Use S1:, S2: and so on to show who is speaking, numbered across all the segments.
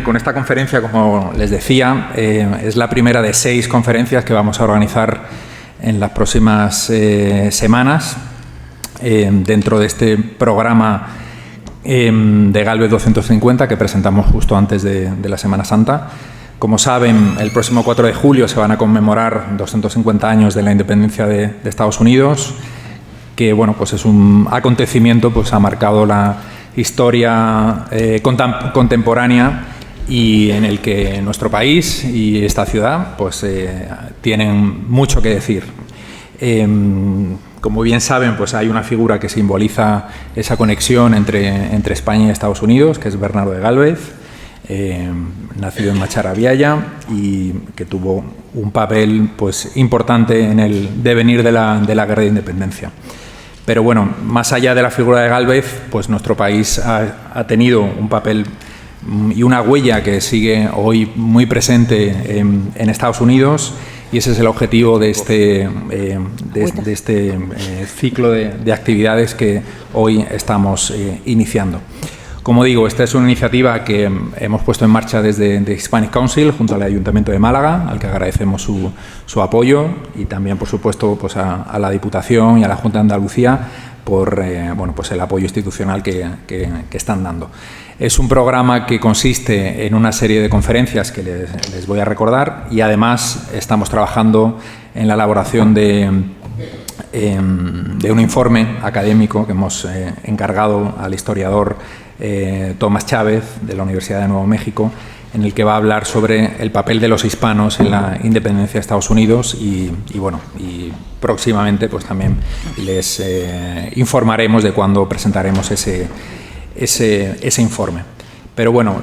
S1: con esta conferencia, como les decía, es la primera de 6 conferencias que vamos a organizar en las próximas semanas dentro de este programa de Gálvez 250 que presentamos justo antes de la Semana Santa. Como saben, el próximo 4 de julio se van a conmemorar 250 años de la independencia de Estados Unidos, que bueno, pues es un acontecimiento pues ha marcado la historia contemporánea y en el que nuestro país y esta ciudad pues tienen mucho que decir. Como bien saben, pues hay una figura que simboliza esa conexión entre España y Estados Unidos, que es Bernardo de Gálvez, nacido en Machara-Vialla y que tuvo un papel pues importante en el devenir de la Guerra de Independencia. Pero bueno, más allá de la figura de Gálvez, pues nuestro país ha tenido un papel y una huella que sigue hoy muy presente en Estados Unidos, y ese es el objetivo de este ciclo de actividades que hoy estamos iniciando. Como digo, esta es una iniciativa que hemos puesto en marcha desde Hispanic Council junto al Ayuntamiento de Málaga, al que agradecemos su apoyo, y también, por supuesto, pues a la Diputación y a la Junta de Andalucía por pues el apoyo institucional que están dando. Es un programa que consiste en una serie de conferencias que les voy a recordar, y además estamos trabajando en la elaboración de un informe académico que hemos encargado al historiador Tomás Chávez, de la Universidad de Nuevo México, en el que va a hablar sobre el papel de los hispanos en la independencia de Estados Unidos y próximamente pues también les informaremos de cuándo presentaremos ese informe. Pero bueno,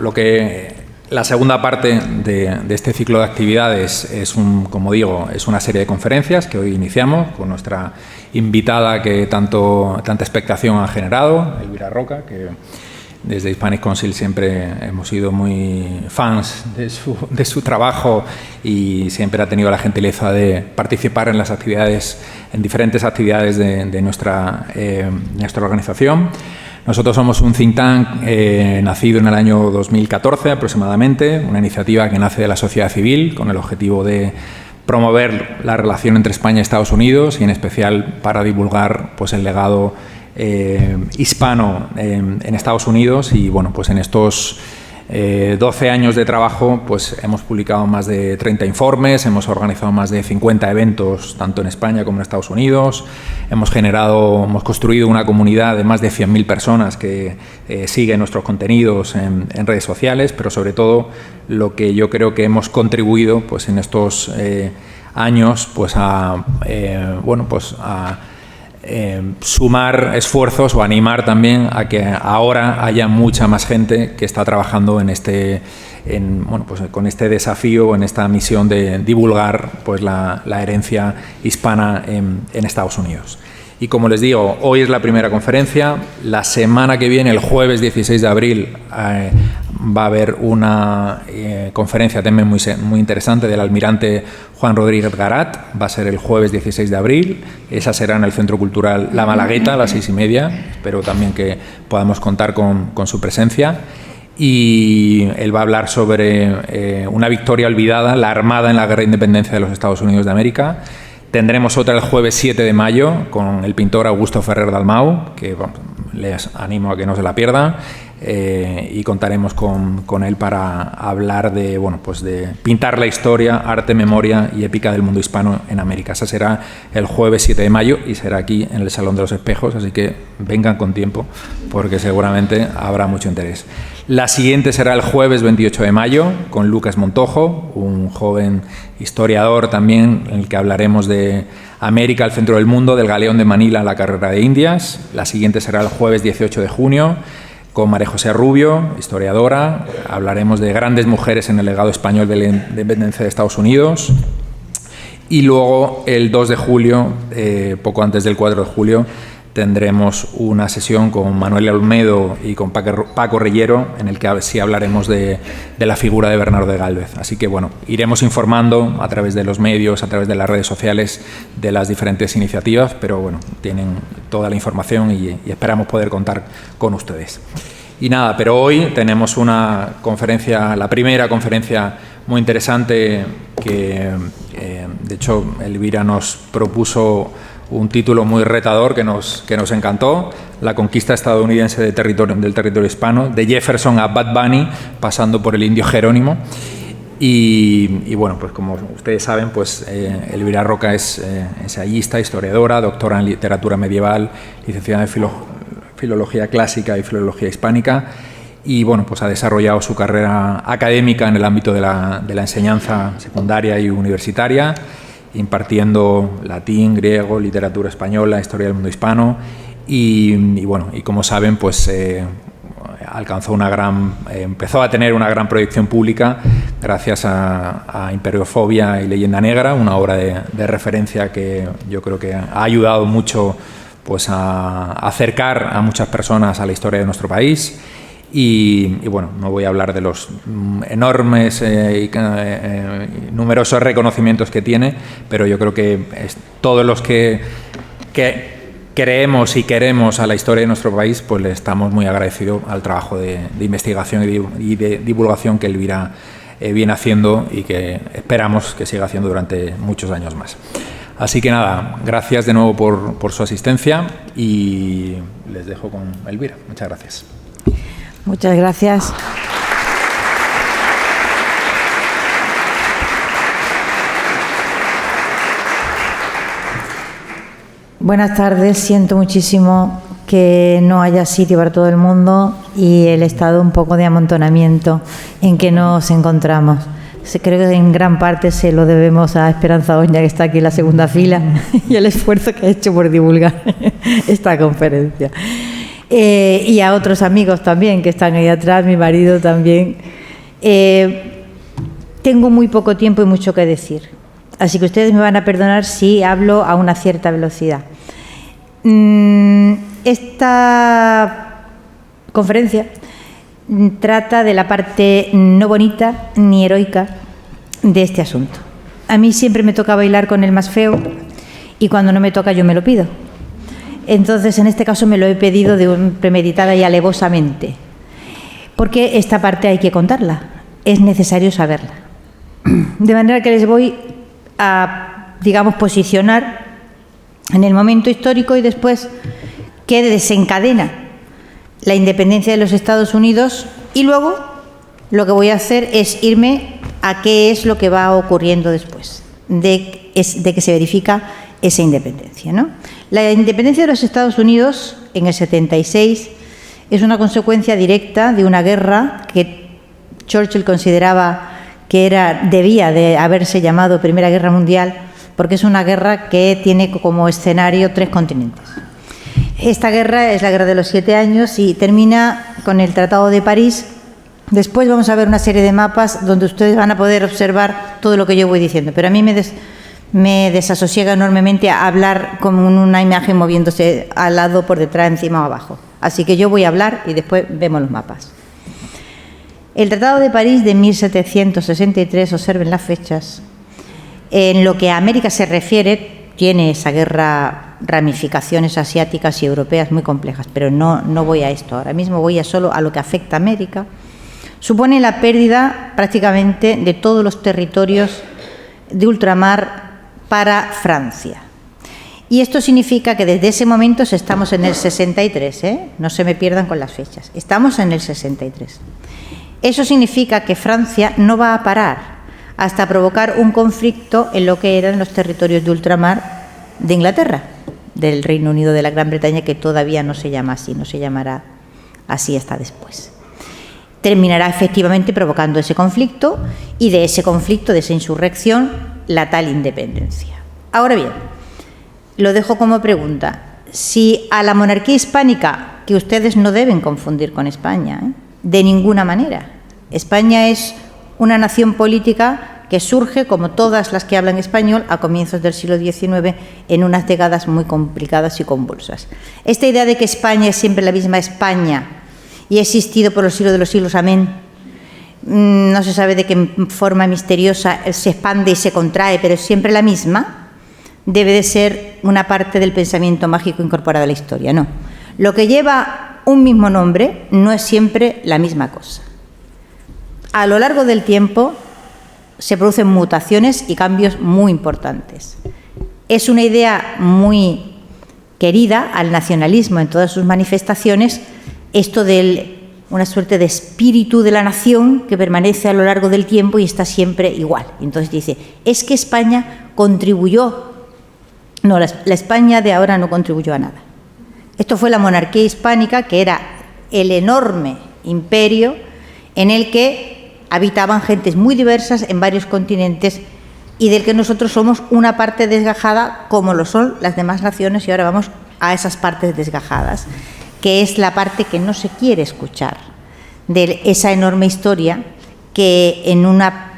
S1: la segunda parte de este ciclo de actividades es, como digo, es una serie de conferencias que hoy iniciamos con nuestra invitada que tanta expectación ha generado, Elvira Roca, que desde Hispanic Council siempre hemos sido muy fans de su trabajo y siempre ha tenido la gentileza de participar en diferentes actividades de nuestra organización. Nosotros somos un think tank nacido en el año 2014 aproximadamente, una iniciativa que nace de la sociedad civil con el objetivo de promover la relación entre España y Estados Unidos y en especial para divulgar pues el legado hispano en Estados Unidos. Y bueno, pues en estos 12 años de trabajo pues hemos publicado más de 30 informes, hemos organizado más de 50 eventos tanto en España como en Estados Unidos, hemos construido una comunidad de más de 100.000 personas que siguen nuestros contenidos en redes sociales, pero sobre todo lo que yo creo que hemos contribuido pues en estos años pues a sumar esfuerzos o animar también a que ahora haya mucha más gente que está trabajando con este desafío, en esta misión de divulgar pues la herencia hispana en Estados Unidos. Y como les digo, hoy es la primera conferencia. La semana que viene, el jueves 16 de abril, va a haber una conferencia también muy interesante del almirante Juan Rodríguez Garat. Va a ser el jueves 16 de abril. Esa será en el Centro Cultural La Malagueta a las 6:30. Espero también que podamos contar con su presencia. Y él va a hablar sobre una victoria olvidada, la Armada en la Guerra de Independencia de los Estados Unidos de América. Tendremos otra el jueves 7 de mayo con el pintor Augusto Ferrer Dalmau, que les animo a que no se la pierdan, y contaremos con él para hablar de pintar la historia, arte, memoria y épica del mundo hispano en América. Esa será el jueves 7 de mayo y será aquí en el Salón de los Espejos, así que vengan con tiempo porque seguramente habrá mucho interés. La siguiente será el jueves 28 de mayo con Lucas Montojo, un joven historiador también, en el que hablaremos de América, el centro del mundo, del galeón de Manila a la carrera de Indias. La siguiente será el jueves 18 de junio con María José Rubio, historiadora. Hablaremos de grandes mujeres en el legado español de la independencia de Estados Unidos. Y luego el 2 de julio, poco antes del 4 de julio, tendremos una sesión con Manuel Olmedo y con Paco Reyero, en el que sí hablaremos de la figura de Bernardo de Gálvez. Así que bueno, iremos informando a través de los medios, a través de las redes sociales, de las diferentes iniciativas, pero bueno, tienen toda la información y esperamos poder contar con ustedes. Y nada, pero hoy tenemos una conferencia, la primera conferencia muy interesante que, de hecho, Elvira nos propuso un título muy retador que nos encantó: la conquista estadounidense del territorio hispano, de Jefferson a Bad Bunny, pasando por el indio Jerónimo. Y bueno, pues como ustedes saben, pues Elvira Roca es ensayista, historiadora, doctora en literatura medieval, licenciada en filología clásica y filología hispánica, y bueno, pues ha desarrollado su carrera académica en el ámbito de la enseñanza secundaria y universitaria, impartiendo latín, griego, literatura española, historia del mundo hispano, y bueno, y como saben, pues empezó a tener una gran proyección pública gracias a Imperiofobia y Leyenda Negra, una obra de referencia que yo creo que ha ayudado mucho, pues, a acercar a muchas personas a la historia de nuestro país. Y bueno, no voy a hablar de los enormes y numerosos reconocimientos que tiene, pero yo creo que todos los que creemos y queremos a la historia de nuestro país, pues le estamos muy agradecidos al trabajo de investigación y de divulgación que Elvira viene haciendo y que esperamos que siga haciendo durante muchos años más. Así que nada, gracias de nuevo por su asistencia y les dejo con Elvira. Muchas gracias.
S2: Muchas gracias. Buenas tardes. Siento muchísimo que no haya sitio para todo el mundo y el estado un poco de amontonamiento en que nos encontramos. Creo que en gran parte se lo debemos a Esperanza Oña, que está aquí en la segunda fila, y el esfuerzo que ha hecho por divulgar esta conferencia. Y a otros amigos también que están ahí atrás, mi marido también. Tengo muy poco tiempo y mucho que decir, así que ustedes me van a perdonar si hablo a una cierta velocidad. Esta conferencia trata de la parte no bonita ni heroica de este asunto. A mí siempre me toca bailar con el más feo y cuando no me toca yo me lo pido. Entonces, en este caso me lo he pedido premeditada y alevosamente, porque esta parte hay que contarla, es necesario saberla. De manera que les voy a, digamos, posicionar en el momento histórico y después qué desencadena la independencia de los Estados Unidos, y luego lo que voy a hacer es irme a qué es lo que va ocurriendo después de que se verifica esa independencia, ¿no? La independencia de los Estados Unidos en el 76 es una consecuencia directa de una guerra que Churchill consideraba que debía de haberse llamado Primera Guerra Mundial, porque es una guerra que tiene como escenario 3 continentes. Esta guerra es la Guerra de los 7 años y termina con el Tratado de París. Después vamos a ver una serie de mapas donde ustedes van a poder observar todo lo que yo voy diciendo, pero a mí me desasosiega enormemente a hablar con una imagen moviéndose al lado, por detrás, encima o abajo. Así que yo voy a hablar y después vemos los mapas. El Tratado de París de 1763, observen las fechas, en lo que a América se refiere, tiene esa guerra ramificaciones asiáticas y europeas muy complejas, pero no voy a esto ahora mismo, voy solo a lo que afecta a América. Supone la pérdida prácticamente de todos los territorios de ultramar para Francia. Y esto significa que desde ese momento estamos en el 63, no se me pierdan con las fechas, estamos en el 63. Eso significa que Francia no va a parar hasta provocar un conflicto en lo que eran los territorios de ultramar de Inglaterra, del Reino Unido de la Gran Bretaña, que todavía no se llama así, no se llamará así hasta después. Terminará efectivamente provocando ese conflicto y de ese conflicto, de esa insurrección, la tal independencia. Ahora bien, lo dejo como pregunta. Si a la monarquía hispánica, que ustedes no deben confundir con España, de ninguna manera. España es una nación política que surge, como todas las que hablan español, a comienzos del siglo XIX, en unas décadas muy complicadas y convulsas. Esta idea de que España es siempre la misma España y ha existido por los siglos de los siglos, amén, no se sabe de qué forma misteriosa se expande y se contrae, pero es siempre la misma, debe de ser una parte del pensamiento mágico incorporado a la historia. No. Lo que lleva un mismo nombre no es siempre la misma cosa. A lo largo del tiempo se producen mutaciones y cambios muy importantes. Es una idea muy querida al nacionalismo en todas sus manifestaciones, esto de una suerte de espíritu de la nación que permanece a lo largo del tiempo y está siempre igual. Entonces dice, es que España contribuyó. No, la España de ahora no contribuyó a nada. Esto fue la monarquía hispánica, que era el enorme imperio en el que habitaban gentes muy diversas en varios continentes y del que nosotros somos una parte desgajada, como lo son las demás naciones, y ahora vamos a esas partes desgajadas, que es la parte que no se quiere escuchar de esa enorme historia que en una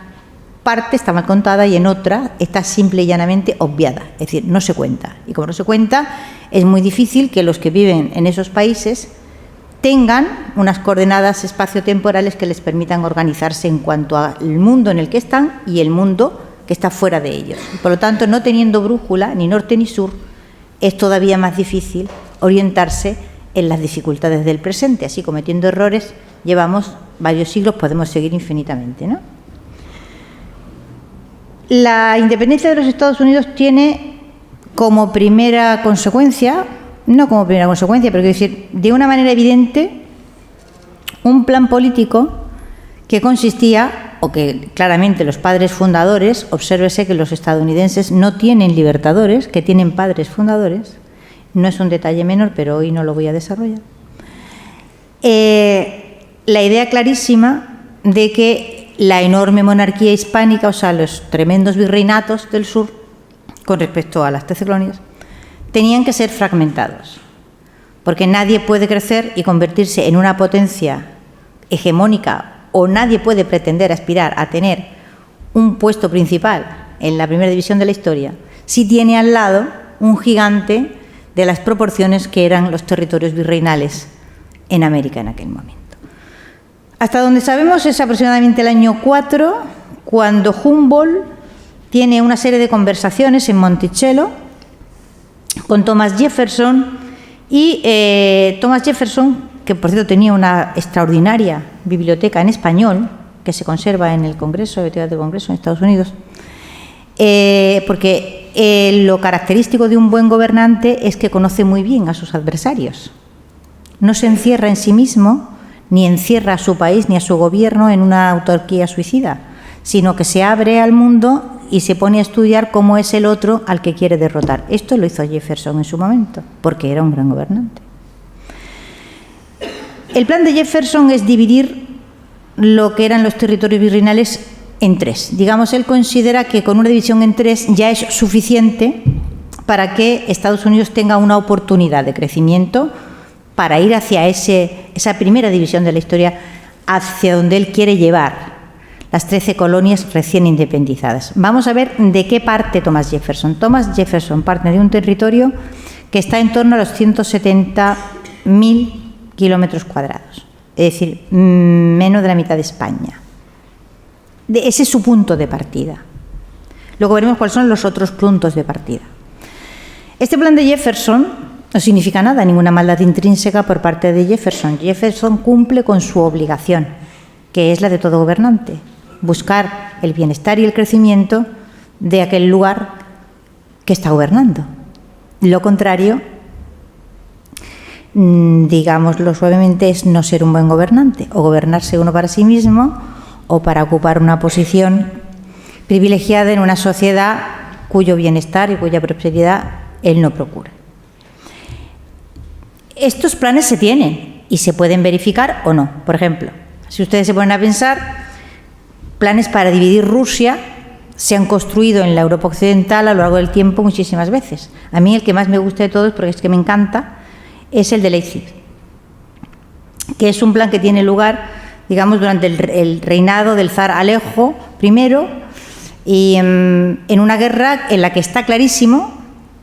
S2: parte está mal contada y en otra está simple y llanamente obviada, es decir, no se cuenta. Y como no se cuenta, es muy difícil que los que viven en esos países tengan unas coordenadas espaciotemporales que les permitan organizarse en cuanto al mundo en el que están y el mundo que está fuera de ellos. Por lo tanto, no teniendo brújula, ni norte ni sur, es todavía más difícil orientarse en las dificultades del presente. Así, cometiendo errores, llevamos varios siglos, podemos seguir infinitamente, ¿no? La independencia de los Estados Unidos tiene como primera consecuencia, no como primera consecuencia, pero quiero decir, de una manera evidente, un plan político que consistía, o que claramente los padres fundadores, obsérvese que los estadounidenses no tienen libertadores, que tienen padres fundadores, no es un detalle menor, pero hoy no lo voy a desarrollar. La idea clarísima de que la enorme monarquía hispánica, o sea, los tremendos virreinatos del sur, con respecto a las 13 colonias, tenían que ser fragmentados, porque nadie puede crecer y convertirse en una potencia hegemónica, o nadie puede pretender aspirar a tener un puesto principal en la primera división de la historia si tiene al lado un gigante de las proporciones que eran los territorios virreinales en América en aquel momento. Hasta donde sabemos es aproximadamente el año 4, cuando Humboldt tiene una serie de conversaciones en Monticello con Thomas Jefferson, y Thomas Jefferson, que por cierto tenía una extraordinaria biblioteca en español, que se conserva en el Congreso, Biblioteca del Congreso en Estados Unidos, porque lo característico de un buen gobernante es que conoce muy bien a sus adversarios. No se encierra en sí mismo, ni encierra a su país ni a su gobierno en una autarquía suicida, sino que se abre al mundo y se pone a estudiar cómo es el otro al que quiere derrotar. Esto lo hizo Jefferson en su momento, porque era un gran gobernante. El plan de Jefferson es dividir lo que eran los territorios virreinales en tres. Digamos, él considera que con una división en tres ya es suficiente para que Estados Unidos tenga una oportunidad de crecimiento para ir hacia esa primera división de la historia, hacia donde él quiere llevar las 13 colonias recién independizadas. Vamos a ver de qué parte Thomas Jefferson. Thomas Jefferson parte de un territorio que está en torno a los 170.000 kilómetros cuadrados, es decir, menos de la mitad de España. Ese es su punto de partida. Luego veremos cuáles son los otros puntos de partida. Este plan de Jefferson no significa nada, ninguna maldad intrínseca por parte de Jefferson. Jefferson cumple con su obligación, que es la de todo gobernante, buscar el bienestar y el crecimiento de aquel lugar que está gobernando. Lo contrario, digámoslo suavemente, es no ser un buen gobernante, o gobernarse uno para sí mismo o para ocupar una posición privilegiada en una sociedad cuyo bienestar y cuya prosperidad él no procura. Estos planes se tienen y se pueden verificar o no. Por ejemplo, si ustedes se ponen a pensar, planes para dividir Rusia se han construido en la Europa occidental a lo largo del tiempo muchísimas veces. A mí el que más me gusta de todos, porque es que me encanta, es el de Leipzig, que es un plan que tiene lugar, digamos, durante el reinado del zar Alejo I, y en una guerra en la que está clarísimo.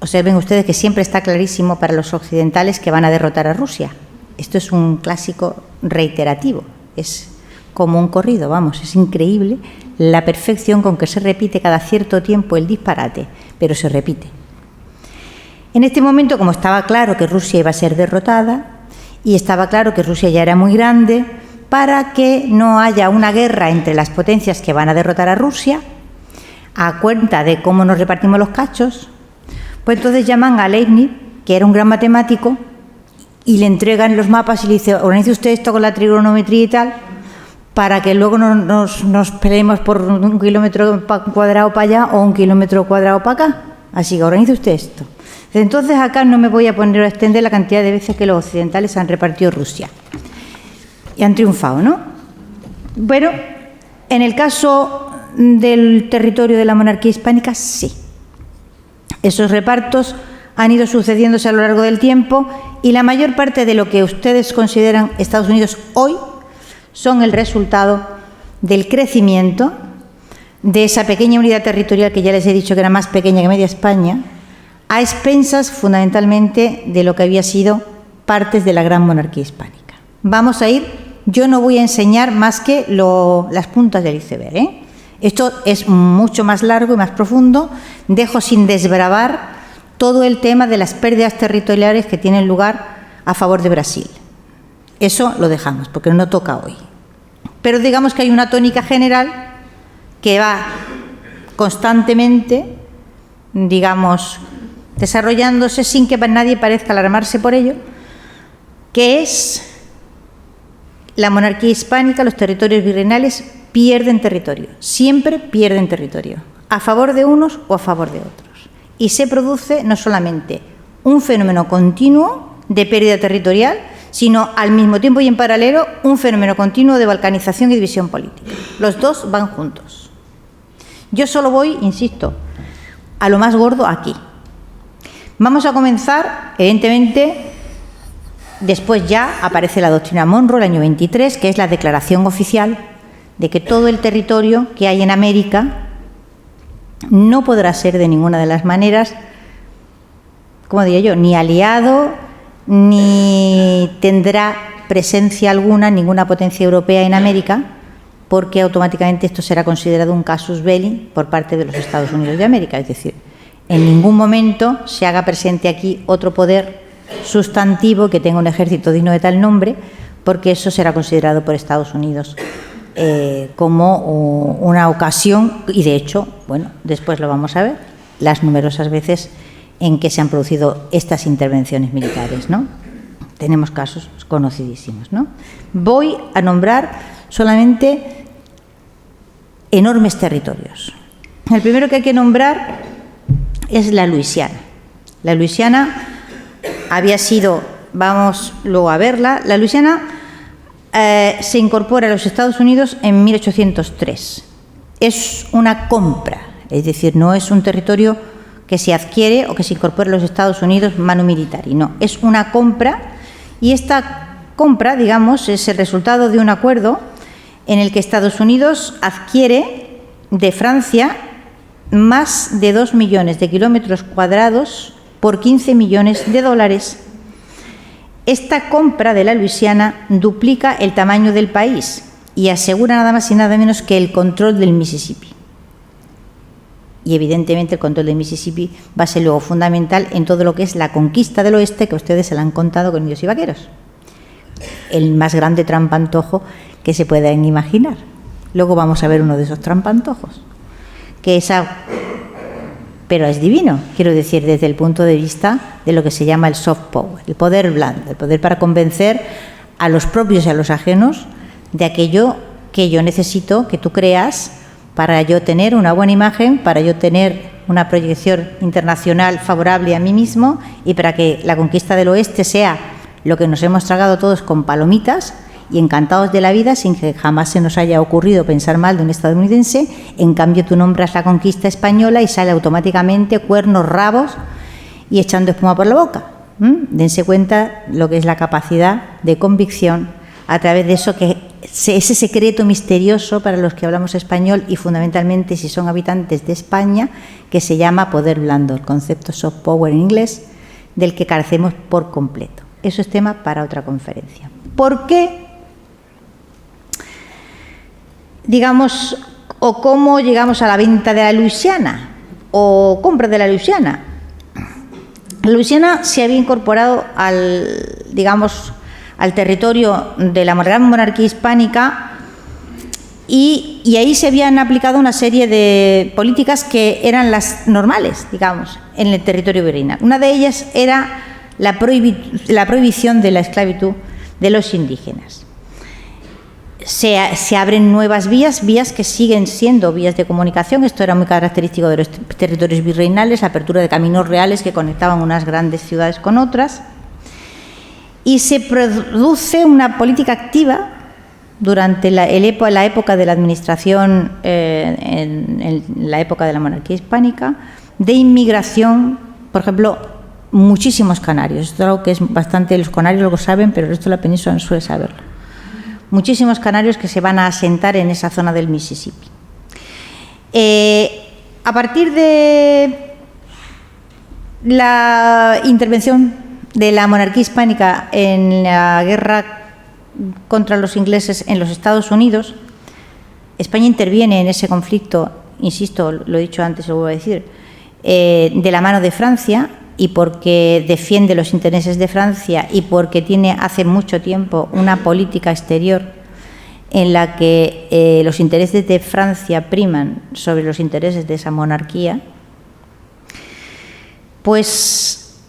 S2: Observen ustedes que siempre está clarísimo para los occidentales que van a derrotar a Rusia. Esto es un clásico reiterativo, es como un corrido, vamos, es increíble la perfección con que se repite cada cierto tiempo el disparate, pero se repite. En este momento, como estaba claro que Rusia iba a ser derrotada y estaba claro que Rusia ya era muy grande para que no haya una guerra entre las potencias que van a derrotar a Rusia, a cuenta de cómo nos repartimos los cachos. Pues entonces llaman a Leibniz, que era un gran matemático, y le entregan los mapas y le dice: organice usted esto con la trigonometría y tal, para que luego no nos peleemos por 1 kilómetro cuadrado para allá o 1 kilómetro cuadrado para acá. Así que organice usted esto. Entonces acá no me voy a poner a extender la cantidad de veces que los occidentales han repartido Rusia. Y han triunfado, ¿no? Bueno, en el caso del territorio de la monarquía hispánica, sí. Esos repartos han ido sucediéndose a lo largo del tiempo y la mayor parte de lo que ustedes consideran Estados Unidos hoy son el resultado del crecimiento de esa pequeña unidad territorial que ya les he dicho que era más pequeña que media España, a expensas fundamentalmente de lo que había sido partes de la gran monarquía hispánica. Vamos a ir, yo no voy a enseñar más que las puntas del iceberg, ¿eh? Esto es mucho más largo y más profundo. Dejo sin desbravar todo el tema de las pérdidas territoriales que tienen lugar a favor de Brasil. Eso lo dejamos, porque no toca hoy. Pero digamos que hay una tónica general que va constantemente, digamos, desarrollándose sin que nadie parezca alarmarse por ello, que es la monarquía hispánica, los territorios virreinales pierden territorio, siempre pierden territorio, a favor de unos o a favor de otros. Y se produce no solamente un fenómeno continuo de pérdida territorial, sino al mismo tiempo y en paralelo un fenómeno continuo de balcanización y división política. Los dos van juntos. Yo solo voy, insisto, a lo más gordo aquí. Vamos a comenzar, evidentemente, después ya aparece la doctrina Monroe, el año 23, que es la declaración oficial de que todo el territorio que hay en América no podrá ser de ninguna de las maneras, como diría yo, ni aliado, ni tendrá presencia alguna ninguna potencia europea en América, porque automáticamente esto será considerado un casus belli por parte de los Estados Unidos de América. Es decir, en ningún momento se haga presente aquí otro poder sustantivo que tenga un ejército digno de tal nombre, porque eso será considerado por Estados Unidos como una ocasión, y de hecho, bueno, después lo vamos a ver, las numerosas veces en que se han producido estas intervenciones militares, ¿no? Tenemos casos conocidísimos, ¿no? Voy a nombrar solamente enormes territorios. El primero que hay que nombrar es la Luisiana. La Luisiana había sido, vamos luego a verla, la Luisiana se incorpora a los Estados Unidos en 1803. Es una compra, es decir, no es un territorio que se adquiere o que se incorpora a los Estados Unidos manu militari, no, es una compra, y esta compra, digamos, es el resultado de un acuerdo en el que Estados Unidos adquiere de Francia más de 2 millones de kilómetros cuadrados por 15 millones de dólares. Esta compra de la Luisiana duplica el tamaño del país y asegura nada más y nada menos que el control del Mississippi. Y evidentemente el control del Mississippi va a ser luego fundamental en todo lo que es la conquista del oeste, que ustedes se la han contado con indios y vaqueros. El más grande trampantojo que se puedan imaginar. Luego vamos a ver uno de esos trampantojos. Pero es divino, quiero decir, desde el punto de vista de lo que se llama el soft power, el poder blando, el poder para convencer a los propios y a los ajenos de aquello que yo necesito que tú creas para yo tener una buena imagen, para yo tener una proyección internacional favorable a mí mismo y para que la conquista del oeste sea lo que nos hemos tragado todos con palomitas y encantados de la vida sin que jamás se nos haya ocurrido pensar mal de un estadounidense. En cambio, tú nombras la conquista española y sale automáticamente cuernos, rabos y echando espuma por la boca. Dense cuenta lo que es la capacidad de convicción a través de eso, que ese secreto misterioso para los que hablamos español y fundamentalmente si son habitantes de España, que se llama poder blando, el concepto soft power en inglés, del que carecemos por completo. Eso es tema para otra conferencia. ¿Por qué? Digamos, o cómo llegamos a la venta de la Luisiana o compra de la Luisiana. La Luisiana se había incorporado al al territorio de la gran monarquía hispánica, y ahí se habían aplicado una serie de políticas que eran las normales, digamos, en el territorio virreinal. Una de ellas era la prohibición de la esclavitud de los indígenas. Se abren nuevas vías que siguen siendo vías de comunicación. Esto era muy característico de los territorios virreinales, la apertura de caminos reales que conectaban unas grandes ciudades con otras. Y se produce una política activa durante la época de la administración, en la época de la monarquía hispánica, de inmigración, por ejemplo, muchísimos canarios. Esto es algo que es bastante, los canarios lo saben, pero el resto de la península no suele saberlo. Muchísimos canarios que se van a asentar en esa zona del Mississippi. A partir de la intervención de la monarquía hispánica en la guerra contra los ingleses en los Estados Unidos, España interviene en ese conflicto, insisto, lo he dicho antes, lo voy a decir, de la mano de Francia, y porque defiende los intereses de Francia y porque tiene hace mucho tiempo una política exterior en la que los intereses de Francia priman sobre los intereses de esa monarquía, pues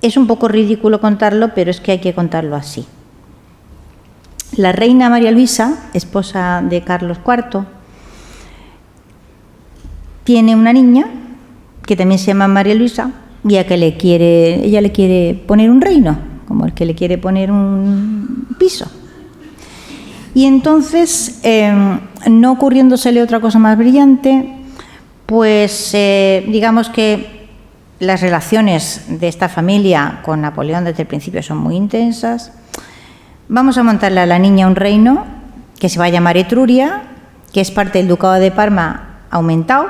S2: es un poco ridículo contarlo, pero es que hay que contarlo así. La reina María Luisa, esposa de Carlos IV, tiene una niña que también se llama María Luisa, y ella le quiere poner un reino, como el que le quiere poner un piso. Y entonces, no ocurriéndosele otra cosa más brillante, pues digamos que las relaciones de esta familia con Napoleón desde el principio son muy intensas. Vamos a montarle a la niña un reino que se va a llamar Etruria, que es parte del Ducado de Parma aumentado.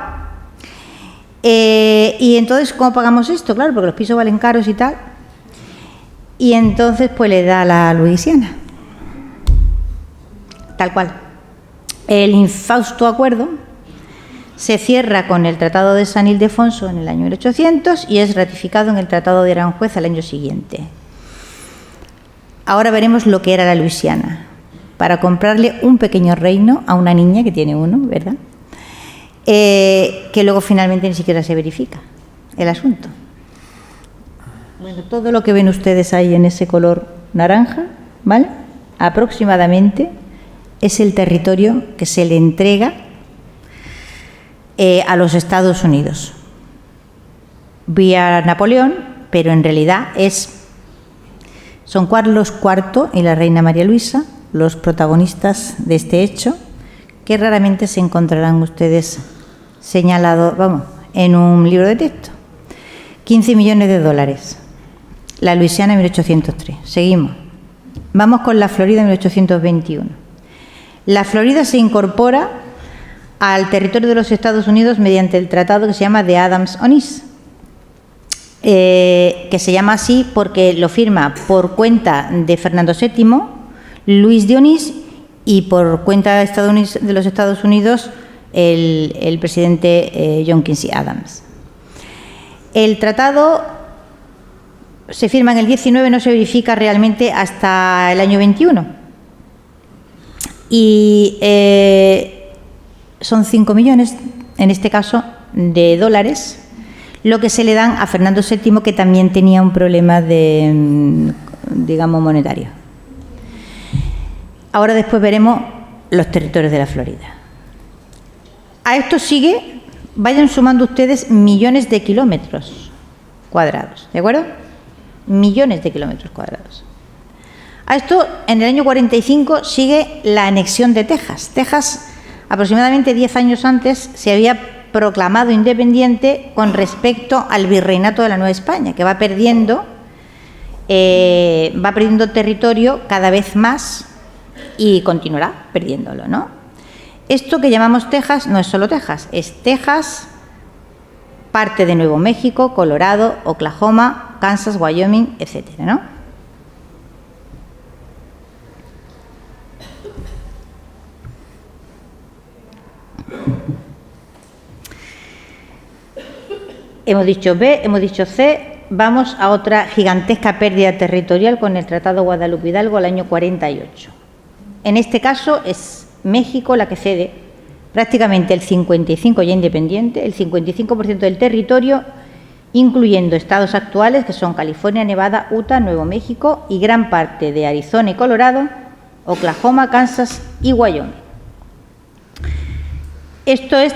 S2: Y entonces, ¿cómo pagamos esto? Claro, porque los pisos valen caros y tal. Y entonces, pues le da la Luisiana. Tal cual. El infausto acuerdo se cierra con el Tratado de San Ildefonso en el año 1800 y es ratificado en el Tratado de Aranjuez al año siguiente. Ahora veremos lo que era la Luisiana, para comprarle un pequeño reino a una niña que tiene uno, ¿verdad? Que luego finalmente ni siquiera se verifica el asunto. Bueno, todo lo que ven ustedes ahí en ese color naranja, ¿vale? Aproximadamente es el territorio que se le entrega a los Estados Unidos vía Napoleón, pero en realidad son Carlos IV y la reina María Luisa los protagonistas de este hecho, que raramente se encontrarán ustedes señalados, en un libro de texto. 15 millones de dólares. La Luisiana en 1803. Seguimos. Vamos con la Florida en 1821. La Florida se incorpora al territorio de los Estados Unidos mediante el tratado que se llama de Adams-Onís, que se llama así porque lo firma por cuenta de Fernando VII, Luis de Onís, y por cuenta de los Estados Unidos el presidente John Quincy Adams. El tratado se firma en el 19, no se verifica realmente hasta el año 21. Y son 5 millones, en este caso, de dólares, lo que se le dan a Fernando VII, que también tenía un problema de, digamos, monetario. Ahora después veremos los territorios de la Florida. A esto sigue, vayan sumando ustedes millones de kilómetros cuadrados, ¿de acuerdo? Millones de kilómetros cuadrados. A esto, en el año 45, sigue la anexión de Texas. Texas, aproximadamente 10 años antes, se había proclamado independiente con respecto al virreinato de la Nueva España, que va perdiendo territorio cada vez más y continuará perdiéndolo, ¿no? Esto que llamamos Texas no es solo Texas, es Texas, parte de Nuevo México, Colorado, Oklahoma, Kansas, Wyoming, etcétera, ¿no? Hemos dicho B, hemos dicho C, vamos a otra gigantesca pérdida territorial con el Tratado Guadalupe Hidalgo al año 48. En este caso es México la que cede prácticamente el 55%, ya independiente, el 55% del territorio, incluyendo estados actuales que son California, Nevada, Utah, Nuevo México y gran parte de Arizona y Colorado, Oklahoma, Kansas y Wyoming. Esto es,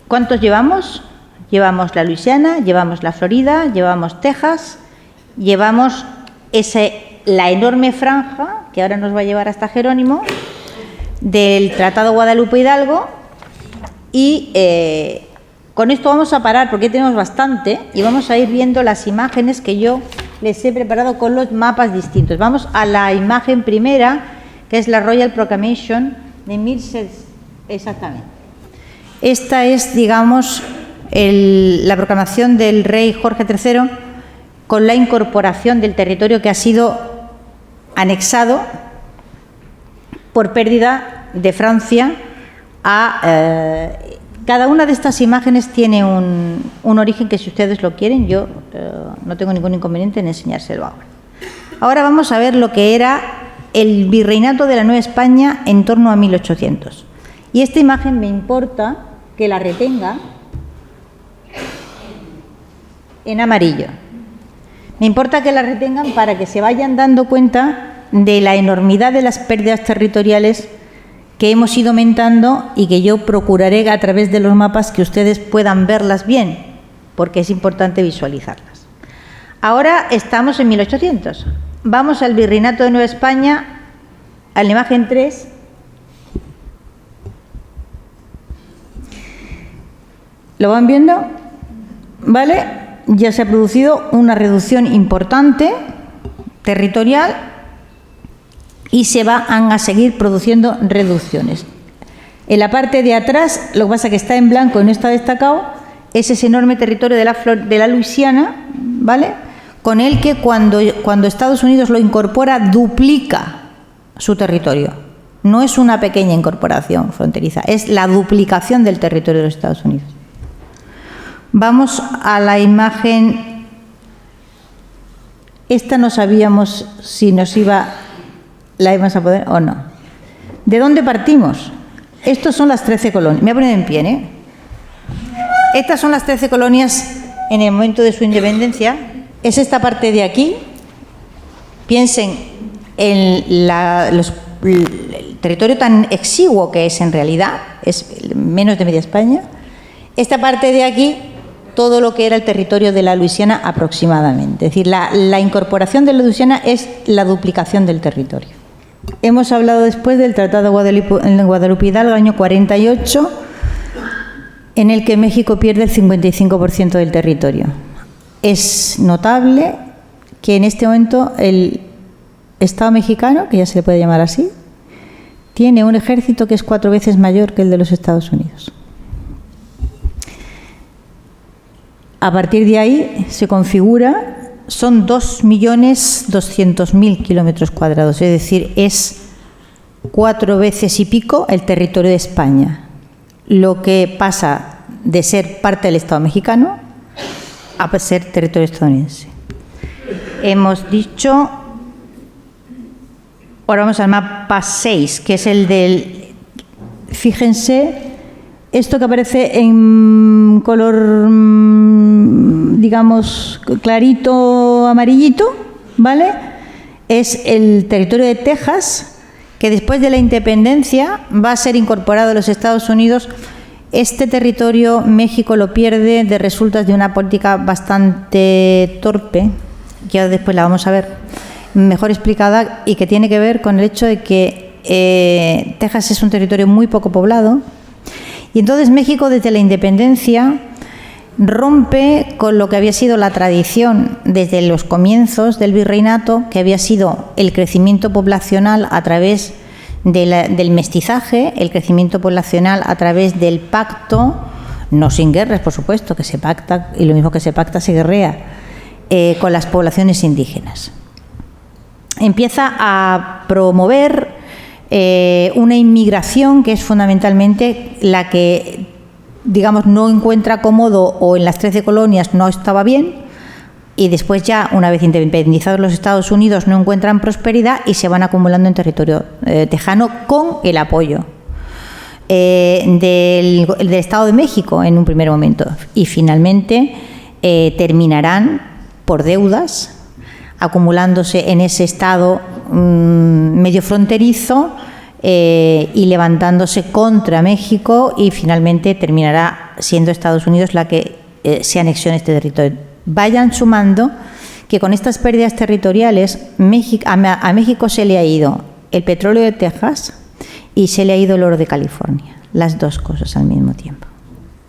S2: ¿cuántos llevamos? Llevamos la Luisiana, llevamos la Florida, llevamos Texas, llevamos la enorme franja, que ahora nos va a llevar hasta Jerónimo, del Tratado Guadalupe Hidalgo, y con esto vamos a parar porque tenemos bastante y vamos a ir viendo las imágenes que yo les he preparado con los mapas distintos. Vamos a la imagen primera, que es la Royal Proclamation de 1600, exactamente. Esta es, digamos, la proclamación del rey Jorge III con la incorporación del territorio que ha sido anexado por pérdida de Francia a... cada una de estas imágenes tiene un origen que, si ustedes lo quieren, yo no tengo ningún inconveniente en enseñárselo ahora. Ahora vamos a ver lo que era el virreinato de la Nueva España en torno a 1800. Y esta imagen me importa que la retenga en amarillo. Me importa que la retengan para que se vayan dando cuenta de la enormidad de las pérdidas territoriales que hemos ido aumentando y que yo procuraré a través de los mapas que ustedes puedan verlas bien, porque es importante visualizarlas. Ahora estamos en 1800. Vamos al Virreinato de Nueva España, a la imagen 3. ¿Lo van viendo? ¿Vale? Ya se ha producido una reducción importante territorial y se van a seguir produciendo reducciones. En la parte de atrás, lo que pasa es que está en blanco y no está destacado, es ese enorme territorio de la Luisiana, ¿vale?, con el que cuando Estados Unidos lo incorpora, duplica su territorio. No es una pequeña incorporación fronteriza, es la duplicación del territorio de los Estados Unidos. Vamos a la imagen. Esta no sabíamos si la íbamos a poder o no. ¿De dónde partimos? Estos son las 13 colonias. Me voy a poner en pie, ¿eh? Estas son las 13 colonias en el momento de su independencia. Es esta parte de aquí. Piensen en el territorio tan exiguo que es en realidad, es menos de media España. Esta parte de aquí, todo lo que era el territorio de la Luisiana aproximadamente. Es decir, la incorporación de la Luisiana es la duplicación del territorio. Hemos hablado después del Tratado Guadalupe Hidalgo, año 48, en el que México pierde el 55% del territorio. Es notable que en este momento el Estado mexicano, que ya se le puede llamar así, tiene un ejército que es 4 veces mayor que el de los Estados Unidos. A partir de ahí se configura, son 2.200.000 kilómetros cuadrados, es decir, es 4 veces y pico el territorio de España, lo que pasa de ser parte del Estado mexicano a ser territorio estadounidense. Hemos dicho, ahora vamos al mapa 6, que es el del, fíjense, esto que aparece en color, digamos, clarito, amarillito, ¿vale? Es el territorio de Texas, que después de la independencia va a ser incorporado a los Estados Unidos. Este territorio México lo pierde de resultas de una política bastante torpe, que después la vamos a ver mejor explicada, y que tiene que ver con el hecho de que Texas es un territorio muy poco poblado. Y entonces México, desde la independencia, rompe con lo que había sido la tradición desde los comienzos del virreinato, que había sido el crecimiento poblacional a través del mestizaje, el crecimiento poblacional a través del pacto, no sin guerras, por supuesto, que se pacta, y lo mismo que se pacta se guerrea, con las poblaciones indígenas. Empieza a promover una inmigración que es fundamentalmente la que, digamos, no encuentra cómodo, o en las 13 colonias no estaba bien, y después ya, una vez independizados los Estados Unidos, no encuentran prosperidad y se van acumulando en territorio tejano con el apoyo del Estado de México en un primer momento. Y finalmente terminarán por deudas, acumulándose en ese estado medio fronterizo y levantándose contra México, y finalmente terminará siendo Estados Unidos la que se anexione este territorio. Vayan sumando que con estas pérdidas territoriales a México se le ha ido el petróleo de Texas y se le ha ido el oro de California, las dos cosas al mismo tiempo.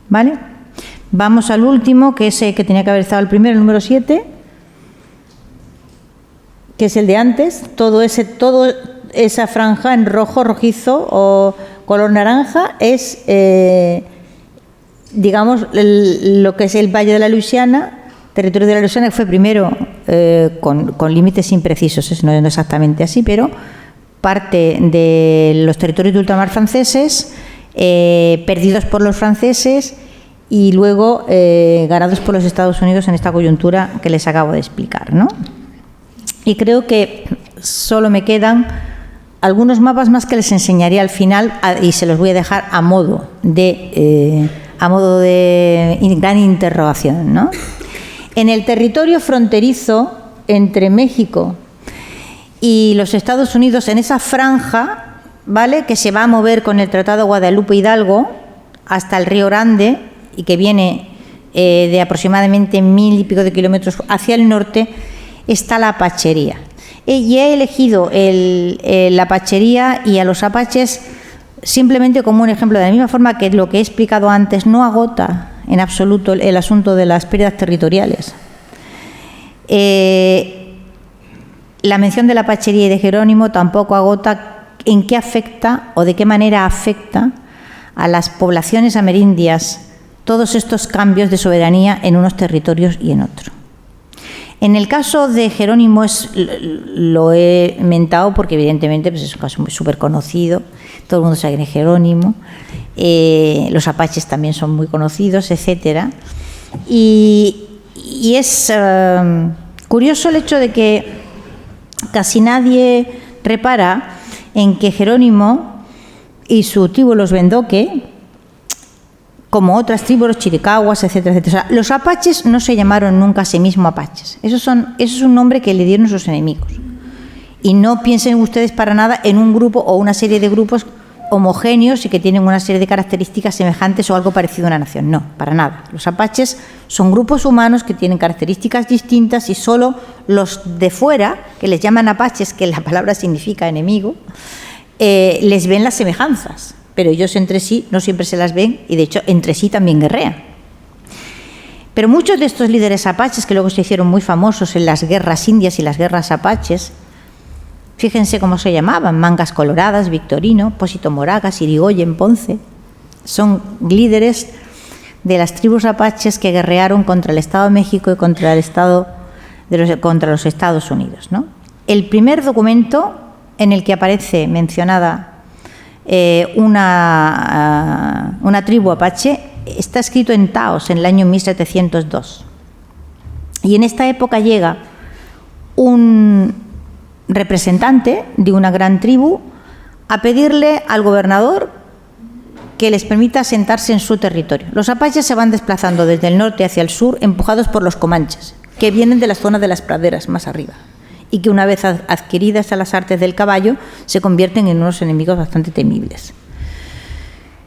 S2: ¿Vale? Vamos al último, que es el que tenía que haber estado el primero, el número 7, que es el de antes. Toda esa franja en rojo, rojizo o color naranja es, digamos, lo que es el Valle de la Luisiana, territorio de la Luisiana, que fue primero con límites imprecisos, no exactamente así, pero parte de los territorios de ultramar franceses, perdidos por los franceses y luego ganados por los Estados Unidos en esta coyuntura que les acabo de explicar, ¿no? Y creo que solo me quedan algunos mapas más que les enseñaré al final, y se los voy a dejar a modo de gran interrogación, ¿no? En el territorio fronterizo entre México y los Estados Unidos, en esa franja, ¿vale?, que se va a mover con el Tratado Guadalupe Hidalgo hasta el Río Grande y que viene de aproximadamente 1000 y pico de kilómetros hacia el norte, está la apachería. Y he elegido la apachería y a los apaches simplemente como un ejemplo, de la misma forma que lo que he explicado antes no agota en absoluto el asunto de las pérdidas territoriales. La mención de la apachería y de Jerónimo tampoco agota en qué afecta o de qué manera afecta a las poblaciones amerindias todos estos cambios de soberanía en unos territorios y en otros. En el caso de Jerónimo lo he mentado porque evidentemente pues es un caso súper conocido, todo el mundo sabe quién es Jerónimo, los apaches también son muy conocidos, etcétera. Y es curioso el hecho de que casi nadie repara en que Jerónimo y su tribu, los Vendoque, como otras tribus, los chiricahuas, etcétera, etcétera. O sea, los apaches no se llamaron nunca a sí mismos apaches. Eso es un nombre que le dieron sus enemigos. Y no piensen ustedes para nada en un grupo o una serie de grupos homogéneos y que tienen una serie de características semejantes o algo parecido a una nación. No, para nada. Los apaches son grupos humanos que tienen características distintas y solo los de fuera, que les llaman apaches, que la palabra significa enemigo, les ven las semejanzas. Pero ellos entre sí no siempre se las ven y de hecho entre sí también guerrean. Pero muchos de estos líderes apaches, que luego se hicieron muy famosos en las guerras indias y las guerras apaches, fíjense cómo se llamaban: Mangas Coloradas, Victorino, Pósito Moragas, Irigoyen, Ponce. Son líderes de las tribus apaches que guerrearon contra el Estado de México y contra los Estados Unidos, ¿no? El primer documento en el que aparece mencionada una tribu apache está escrito en Taos en el año 1702, y en esta época llega un representante de una gran tribu a pedirle al gobernador que les permita asentarse en su territorio. Los apaches se van desplazando desde el norte hacia el sur, empujados por los comanches, que vienen de las zonas de las praderas más arriba, y que una vez adquiridas a las artes del caballo se convierten en unos enemigos bastante temibles.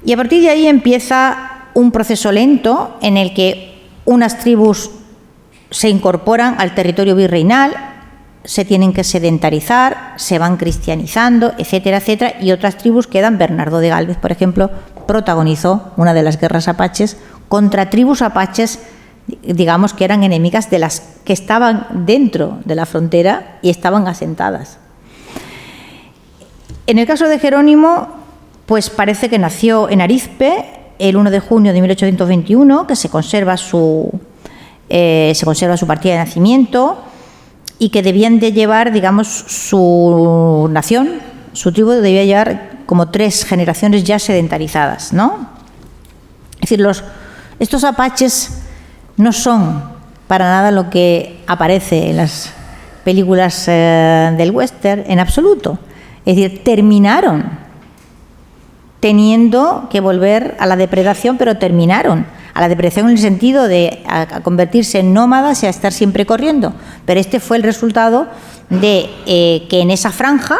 S2: Y a partir de ahí empieza un proceso lento en el que unas tribus se incorporan al territorio virreinal, se tienen que sedentarizar, se van cristianizando, etcétera, etcétera, y otras tribus quedan. Bernardo de Gálvez, por ejemplo, protagonizó una de las guerras apaches contra tribus apaches, digamos, que eran enemigas de las que estaban dentro de la frontera y estaban asentadas. En el caso de Jerónimo, pues parece que nació en Arizpe el 1 de junio de 1821, que se conserva su partida de nacimiento, y que debían de llevar, digamos, su nación, su tribu debía llevar como 3 generaciones ya sedentarizadas, ¿no? Es decir, estos apaches no son para nada lo que aparece en las películas del western, en absoluto. Es decir, terminaron teniendo que volver a la depredación, pero terminaron a la depredación en el sentido de a convertirse en nómadas y a estar siempre corriendo. Pero este fue el resultado de que en esa franja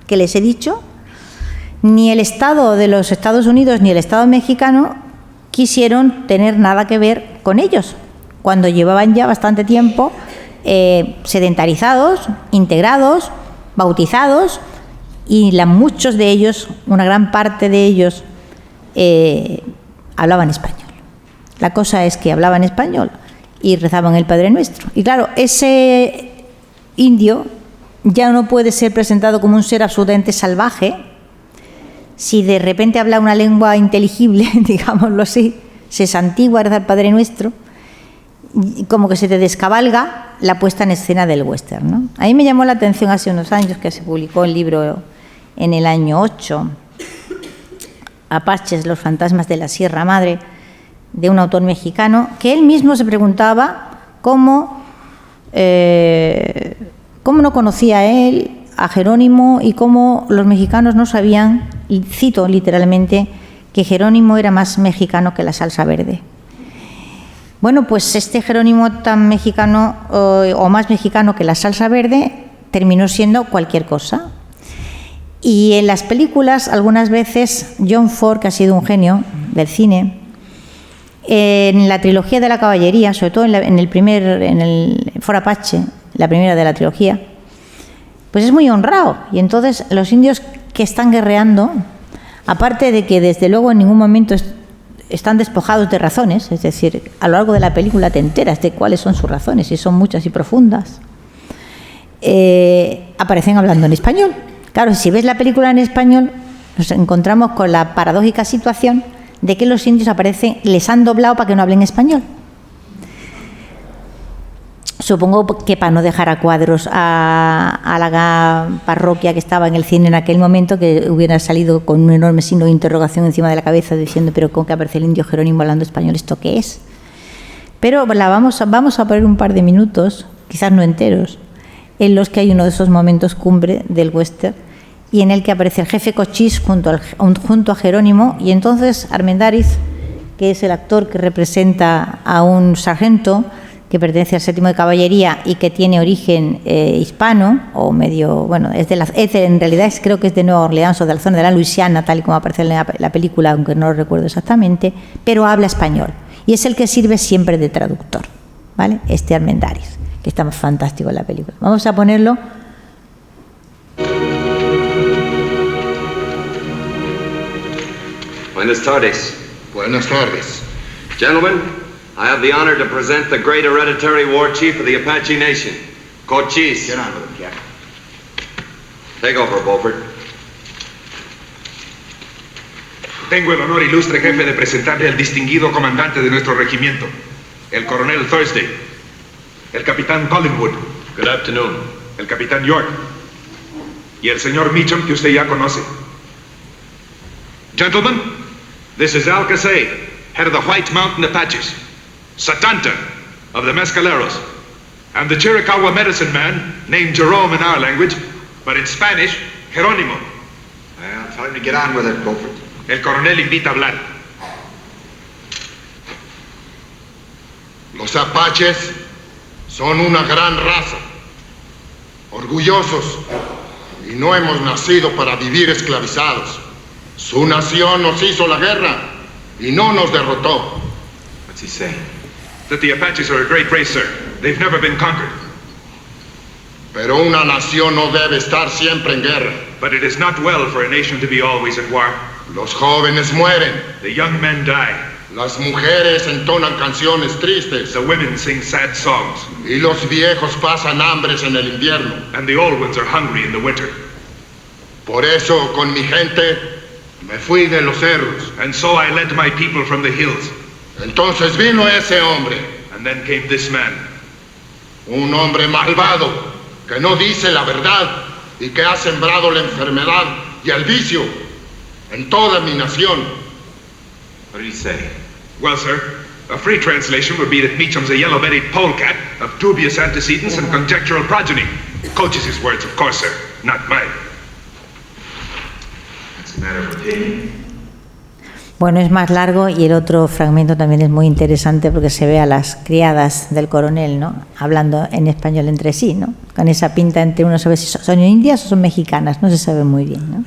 S2: que les he dicho, ni el Estado de los Estados Unidos ni el Estado mexicano quisieron tener nada que ver con ellos, cuando llevaban ya bastante tiempo sedentarizados, integrados, bautizados, y muchos de ellos, una gran parte de ellos, hablaban español. La cosa es que hablaban español y rezaban el Padre Nuestro. Y claro, ese indio ya no puede ser presentado como un ser absolutamente salvaje si de repente habla una lengua inteligible, digámoslo así, se santigua, reza el Padre Nuestro, como que se te descabalga la puesta en escena del western, ¿no? A mí me llamó la atención hace unos años que se publicó el libro en el año 8, Apaches, los fantasmas de la Sierra Madre, de un autor mexicano, que él mismo se preguntaba cómo no conocía él a Jerónimo y cómo los mexicanos no sabían, y cito literalmente, que Jerónimo era más mexicano que la salsa verde. Bueno, pues este Jerónimo tan mexicano o más mexicano que la salsa verde terminó siendo cualquier cosa. Y en las películas, algunas veces, John Ford, que ha sido un genio del cine, en la trilogía de la caballería, sobre todo en el Fort Apache, la primera de la trilogía, pues es muy honrado. Y entonces los indios que están guerreando, aparte de que desde luego en ningún momento están despojados de razones, es decir, a lo largo de la película te enteras de cuáles son sus razones, y son muchas y profundas, aparecen hablando en español. Claro, si ves la película en español, nos encontramos con la paradójica situación de que los indios aparecen, les han doblado para que no hablen español. Supongo que para no dejar a cuadros a la parroquia que estaba en el cine en aquel momento, que hubiera salido con un enorme signo de interrogación encima de la cabeza diciendo, pero ¿cómo que aparece el indio Jerónimo hablando español? ¿Esto qué es? Pero vamos a poner un par de minutos, quizás no enteros, en los que hay uno de esos momentos cumbre del western y en el que aparece el jefe Cochise junto a Jerónimo, y entonces Armendáriz, que es el actor que representa a un sargento que pertenece al 7º de Caballería y que tiene origen hispano, o medio, bueno, en realidad creo que es de Nueva Orleans o de la zona de la Luisiana, tal y como aparece en la película, aunque no lo recuerdo exactamente, pero habla español, y es el que sirve siempre de traductor, ¿vale? Este Armendáriz, que está fantástico en la película. Vamos a ponerlo.
S3: Buenas tardes.
S4: Buenas tardes.
S3: Gentlemen, I have the honor to present the great hereditary war chief of the Apache Nation, Cochise.
S4: Get on with it, Captain.
S3: Take over, Beaufort.
S5: Tengo el honor, ilustre jefe, de presentarle al distinguido comandante de nuestro regimiento, el coronel Thursday, el capitán Collingwood.
S3: Good afternoon.
S5: El capitán York y el señor Meacham, que usted ya conoce. Gentlemen, this is Al Casey, head of the White Mountain Apaches, Satanta of the Mescaleros, and the Chiricahua medicine man, named Jerome in our language, but in Spanish, Jerónimo.
S4: Well, tell him to get on with it, Beaufort.
S5: El coronel invita a hablar.
S4: Los apaches son una gran raza, orgullosos, y no hemos nacido para vivir esclavizados. Su nación nos hizo la guerra y no nos derrotó.
S3: What's he saying?
S5: That the Apaches are a great race, sir. They've never been conquered.
S4: Pero una nación no debe estar siempre en guerra.
S5: But it is not well for a nation to be always at war.
S4: Los jóvenes mueren,
S5: The young men die.
S4: las mujeres entonan canciones tristes
S5: The women sing sad songs.
S4: y los viejos pasan hambres en el invierno.
S5: And the old ones are hungry in the winter.
S4: Por eso, con mi gente, me fui de los cerros.
S5: And so I led my people from the hills.
S4: Entonces vino ese hombre,
S5: And then came this man,
S4: un hombre malvado, que no dice la verdad y que ha sembrado la enfermedad y el vicio en toda mi nación.
S3: What did he say?
S5: Well, sir, A free translation would be that Meacham's a yellow-bellied polecat of dubious antecedents and conjectural progeny. Cochise' words, of course, sir, not mine. That's a matter of opinion.
S2: Bueno, es más largo y el otro fragmento también es muy interesante porque se ve a las criadas del coronel, ¿no?, hablando en español entre sí, ¿no?, con esa pinta entre uno sabe si son indias o son mexicanas, no se sabe muy bien, ¿no?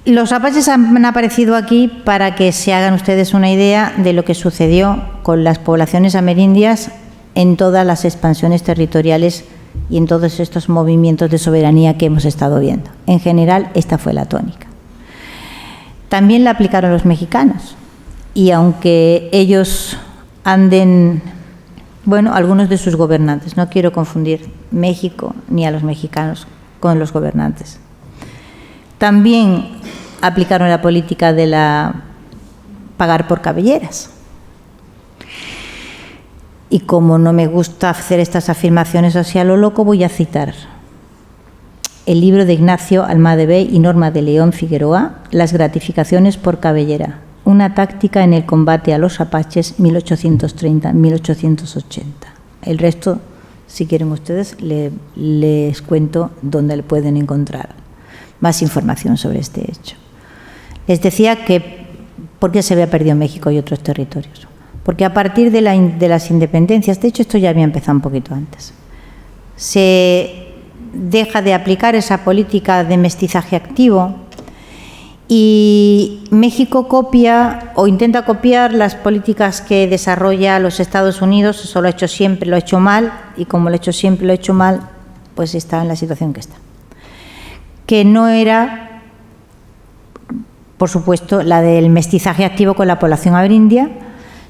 S2: Los apaches han aparecido aquí para que se hagan ustedes una idea de lo que sucedió con las poblaciones amerindias en todas las expansiones territoriales y en todos estos movimientos de soberanía que hemos estado viendo. En general, esta fue la tónica. También la aplicaron los mexicanos y aunque ellos anden, bueno, algunos de sus gobernantes, no quiero confundir México ni a los mexicanos con los gobernantes, también aplicaron la política de la pagar por cabelleras. Y como no me gusta hacer estas afirmaciones así a lo loco, voy a citar el libro de Ignacio Almade Bey y Norma de León Figueroa, Las gratificaciones por cabellera, una táctica en el combate a los apaches 1830-1880. El resto, si quieren ustedes, les cuento dónde le pueden encontrar más información sobre este hecho. Les decía que ¿por qué se había perdido México y otros territorios? Porque a partir de las independencias, de hecho esto ya había empezado un poquito antes, se deja de aplicar esa política de mestizaje activo y México copia o intenta copiar las políticas que desarrolla los Estados Unidos. Eso lo ha hecho siempre, lo ha hecho mal, y como lo ha hecho siempre, lo ha hecho mal, pues está en la situación que está. Que no era, por supuesto, la del mestizaje activo con la población amerindia,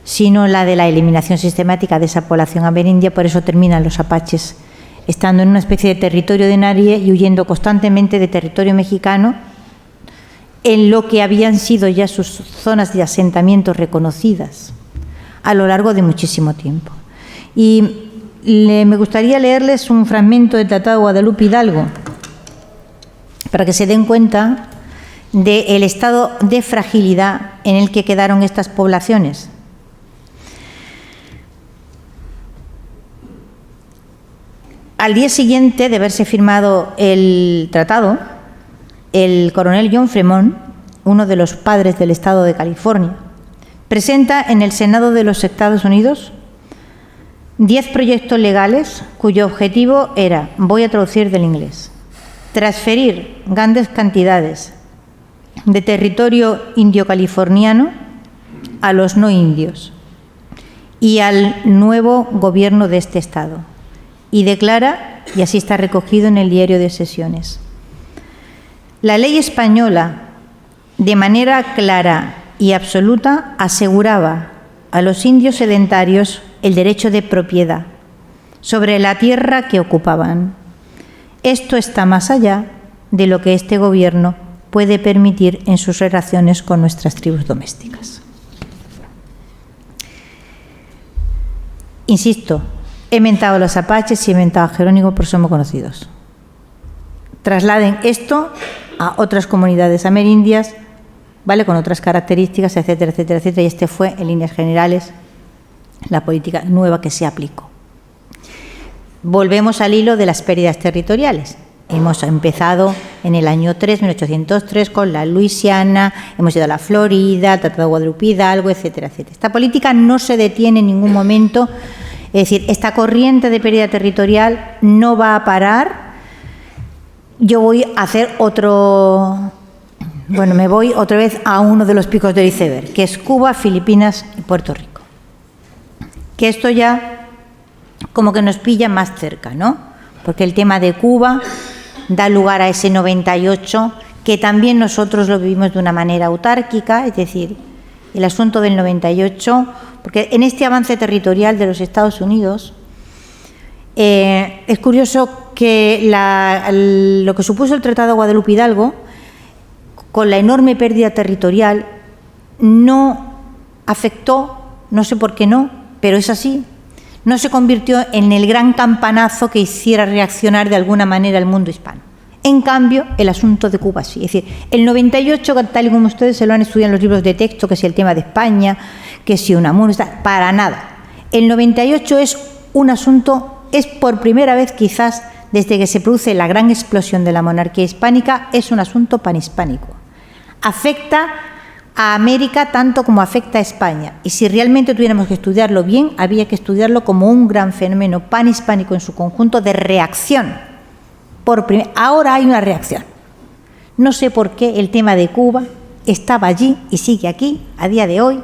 S2: sino la de la eliminación sistemática de esa población amerindia. Por eso terminan los apaches estando en una especie de territorio de nadie y huyendo constantemente de territorio mexicano, en lo que habían sido ya sus zonas de asentamiento reconocidas a lo largo de muchísimo tiempo. Y me gustaría leerles un fragmento del Tratado de Guadalupe Hidalgo para que se den cuenta del estado de fragilidad en el que quedaron estas poblaciones. Al día siguiente de haberse firmado el tratado, el coronel John Fremont, uno de los padres del estado de California, presenta en el Senado de los Estados Unidos 10 proyectos legales cuyo objetivo era, voy a traducir del inglés, transferir grandes cantidades de territorio indio-californiano a los no indios y al nuevo gobierno de este estado. Y declara, y así está recogido en el Diario de Sesiones, la ley española, de manera clara y absoluta, aseguraba a los indios sedentarios el derecho de propiedad sobre la tierra que ocupaban. Esto está más allá de lo que este gobierno puede permitir en sus relaciones con nuestras tribus domésticas. Insisto, he mentado a los apaches y he mentado a Jerónimo, por eso somos conocidos. Trasladen esto a otras comunidades amerindias, ¿vale?, con otras características, etcétera, etcétera, etcétera. Y este fue, en líneas generales, la política nueva que se aplicó. Volvemos al hilo de las pérdidas territoriales. Hemos empezado en el año 1803, con la Luisiana, hemos ido a la Florida, el Tratado de Guadalupe Hidalgo, etcétera, etcétera. Esta política no se detiene en ningún momento. Es decir, esta corriente de pérdida territorial no va a parar. Yo voy a hacer me voy otra vez a uno de los picos del iceberg, que es Cuba, Filipinas y Puerto Rico. Que esto ya como que nos pilla más cerca, ¿no? Porque el tema de Cuba da lugar a ese 98, que también nosotros lo vivimos de una manera autárquica, es decir, el asunto del 98, porque en este avance territorial de los Estados Unidos es curioso que lo que supuso el Tratado de Guadalupe Hidalgo, con la enorme pérdida territorial, no afectó, no sé por qué no, pero es así, no se convirtió en el gran campanazo que hiciera reaccionar de alguna manera al mundo hispano. En cambio, el asunto de Cuba sí. Es decir, el 98, tal y como ustedes se lo han estudiado en los libros de texto, que si el tema de España, que si Unamuno, para nada. El 98 es un asunto, es por primera vez quizás desde que se produce la gran explosión de la monarquía hispánica, es un asunto panhispánico. Afecta a América tanto como afecta a España. Y si realmente tuviéramos que estudiarlo bien, había que estudiarlo como un gran fenómeno panhispánico en su conjunto de reacción. Ahora hay una reacción. No sé por qué el tema de Cuba estaba allí y sigue aquí a día de hoy.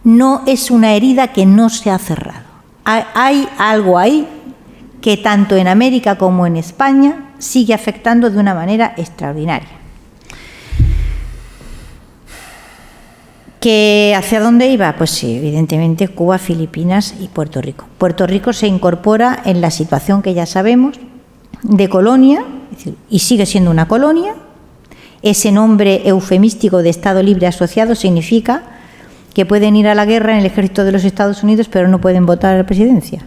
S2: No es una herida que no se ha cerrado. Hay algo ahí que tanto en América como en España sigue afectando de una manera extraordinaria. ¿Que hacia dónde iba? Pues sí, evidentemente Cuba, Filipinas y Puerto Rico. Puerto Rico se incorpora en la situación que ya sabemos de colonia, es decir, y sigue siendo una colonia. Ese nombre eufemístico de Estado Libre Asociado significa que pueden ir a la guerra en el ejército de los Estados Unidos, pero no pueden votar a la presidencia.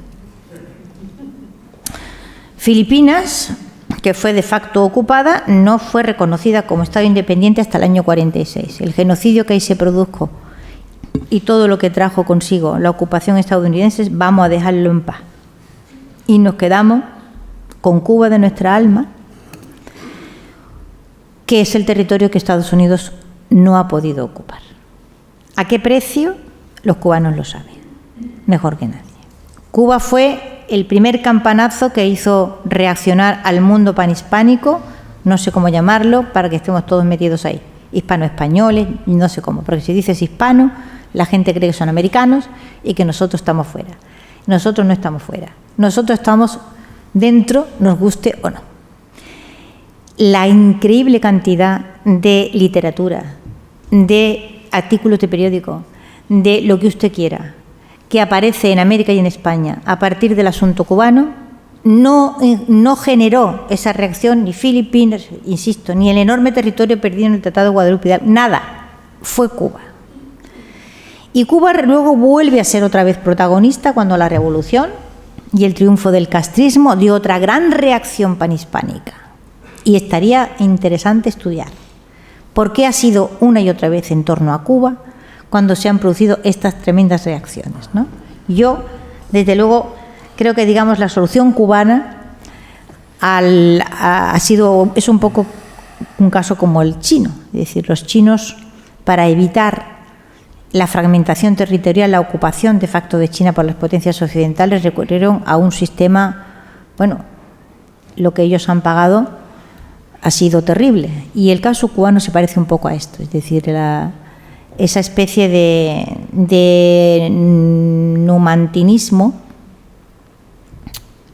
S2: Filipinas, que fue de facto ocupada, no fue reconocida como Estado independiente hasta el año 46. El genocidio que ahí se produjo y todo lo que trajo consigo la ocupación estadounidense, vamos a dejarlo en paz. Y nos quedamos con Cuba de nuestra alma, que es el territorio que Estados Unidos no ha podido ocupar. ¿A qué precio? Los cubanos lo saben, mejor que nadie. Cuba fue el primer campanazo que hizo reaccionar al mundo panhispánico, no sé cómo llamarlo, para que estemos todos metidos ahí. Hispano-españoles, no sé cómo, porque si dices hispano, la gente cree que son americanos y que nosotros estamos fuera. Nosotros no estamos fuera. Nosotros estamos dentro, nos guste o no. La increíble cantidad de literatura, de artículos de periódico, de lo que usted quiera, que aparece en América y en España a partir del asunto cubano, no generó esa reacción ni Filipinas, insisto, ni el enorme territorio perdido en el Tratado de Guadalupe, nada, fue Cuba. Y Cuba luego vuelve a ser otra vez protagonista cuando la revolución y el triunfo del castrismo dio otra gran reacción panhispánica. Y estaría interesante estudiar por qué ha sido una y otra vez en torno a Cuba cuando se han producido estas tremendas reacciones, ¿no? Yo, desde luego, creo que, digamos, la solución cubana es un poco un caso como el chino. Es decir, los chinos, para evitar la fragmentación territorial, la ocupación de facto de China por las potencias occidentales, recurrieron a un sistema, bueno, lo que ellos han pagado ha sido terrible. Y el caso cubano se parece un poco a esto, es decir, esa especie de numantinismo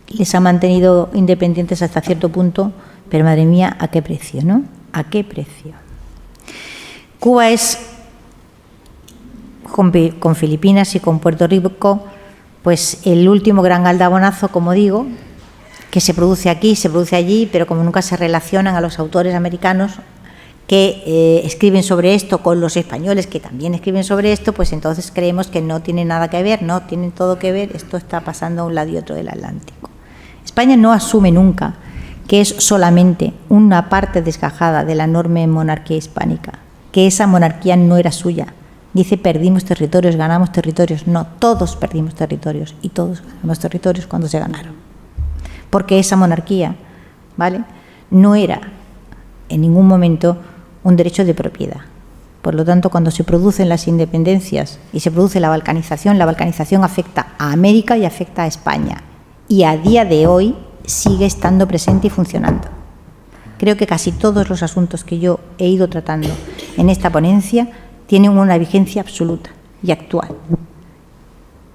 S2: les ha mantenido independientes hasta cierto punto, pero madre mía, ¿a qué precio, no? ¿A qué precio? Cuba es, con Filipinas y con Puerto Rico, pues el último gran aldabonazo, como digo, que se produce aquí, se produce allí, pero como nunca se relacionan a los autores americanos que escriben sobre esto con los españoles que también escriben sobre esto, pues entonces creemos que no tiene nada que ver, no tienen todo que ver, esto está pasando a un lado y otro del Atlántico. España no asume nunca que es solamente una parte desgajada de la enorme monarquía hispánica, que esa monarquía no era suya. Dice, perdimos territorios, ganamos territorios. No, todos perdimos territorios y todos ganamos territorios cuando se ganaron. Porque esa monarquía, ¿vale?, no era en ningún momento un derecho de propiedad. Por lo tanto, cuando se producen las independencias y se produce la balcanización afecta a América y afecta a España. Y a día de hoy sigue estando presente y funcionando. Creo que casi todos los asuntos que yo he ido tratando en esta ponencia tienen una vigencia absoluta y actual.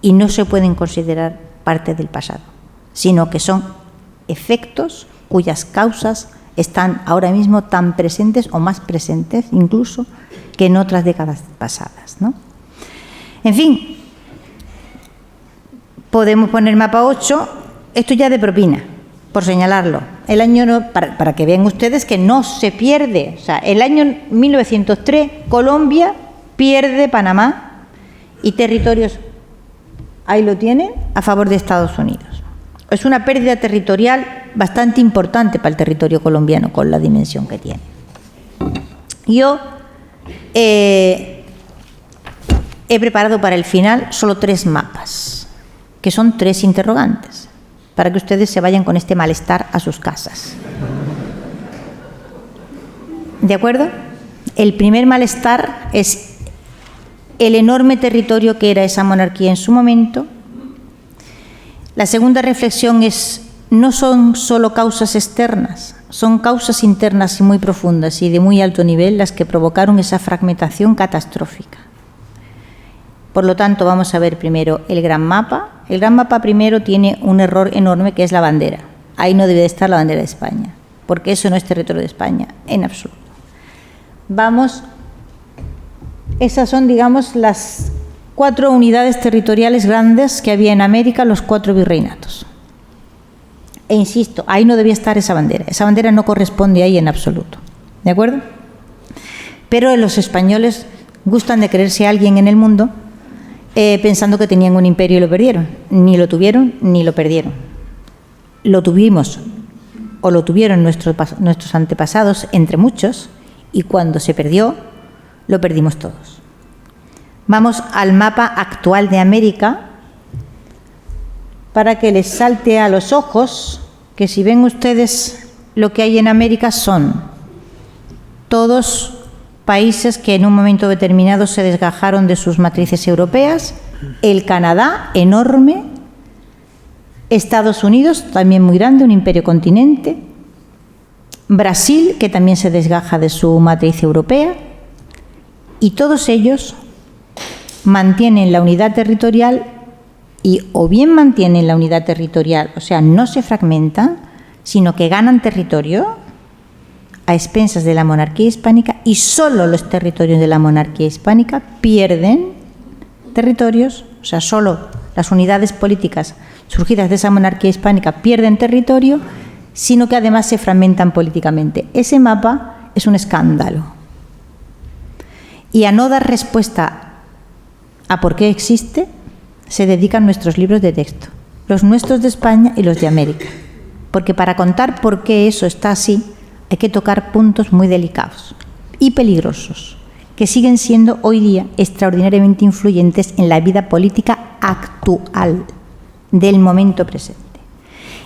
S2: Y no se pueden considerar parte del pasado, sino que son efectos cuyas causas están ahora mismo tan presentes o más presentes incluso que en otras décadas pasadas, ¿no? En fin, podemos poner mapa 8, esto ya de propina, por señalarlo. El año, para que vean ustedes que no se pierde, o sea, el año 1903 Colombia pierde Panamá y territorios, ahí lo tienen, a favor de Estados Unidos. Es una pérdida territorial bastante importante para el territorio colombiano con la dimensión que tiene. Yo he preparado para el final solo 3 mapas, que son 3 interrogantes, para que ustedes se vayan con este malestar a sus casas. ¿De acuerdo? El primer malestar es el enorme territorio que era esa monarquía en su momento. La segunda reflexión es, no son solo causas externas, son causas internas y muy profundas y de muy alto nivel las que provocaron esa fragmentación catastrófica. Por lo tanto, vamos a ver primero el gran mapa. El gran mapa primero tiene un error enorme, que es la bandera. Ahí no debe de estar la bandera de España, porque eso no es territorio de España, en absoluto. Vamos, esas son, digamos, las 4 unidades territoriales grandes que había en América, los 4 virreinatos. E insisto, ahí no debía estar esa bandera no corresponde ahí en absoluto, ¿de acuerdo? Pero los españoles gustan de creerse alguien en el mundo, pensando que tenían un imperio y lo perdieron. Ni lo tuvieron ni lo perdieron. Lo tuvimos o lo tuvieron nuestros antepasados, entre muchos, y cuando se perdió, lo perdimos todos. Vamos al mapa actual de América para que les salte a los ojos que, si ven ustedes lo que hay en América, son todos países que en un momento determinado se desgajaron de sus matrices europeas, el Canadá, enorme, Estados Unidos, también muy grande, un imperio continente, Brasil, que también se desgaja de su matriz europea, y todos ellos mantienen la unidad territorial y o bien mantienen la unidad territorial, o sea, no se fragmentan, sino que ganan territorio a expensas de la monarquía hispánica, y solo los territorios de la monarquía hispánica pierden territorios, o sea, solo las unidades políticas surgidas de esa monarquía hispánica pierden territorio, sino que además se fragmentan políticamente. Ese mapa es un escándalo. Y a no dar respuesta a por qué existe, se dedican nuestros libros de texto, los nuestros de España y los de América. Porque para contar por qué eso está así, hay que tocar puntos muy delicados y peligrosos, que siguen siendo hoy día extraordinariamente influyentes en la vida política actual del momento presente.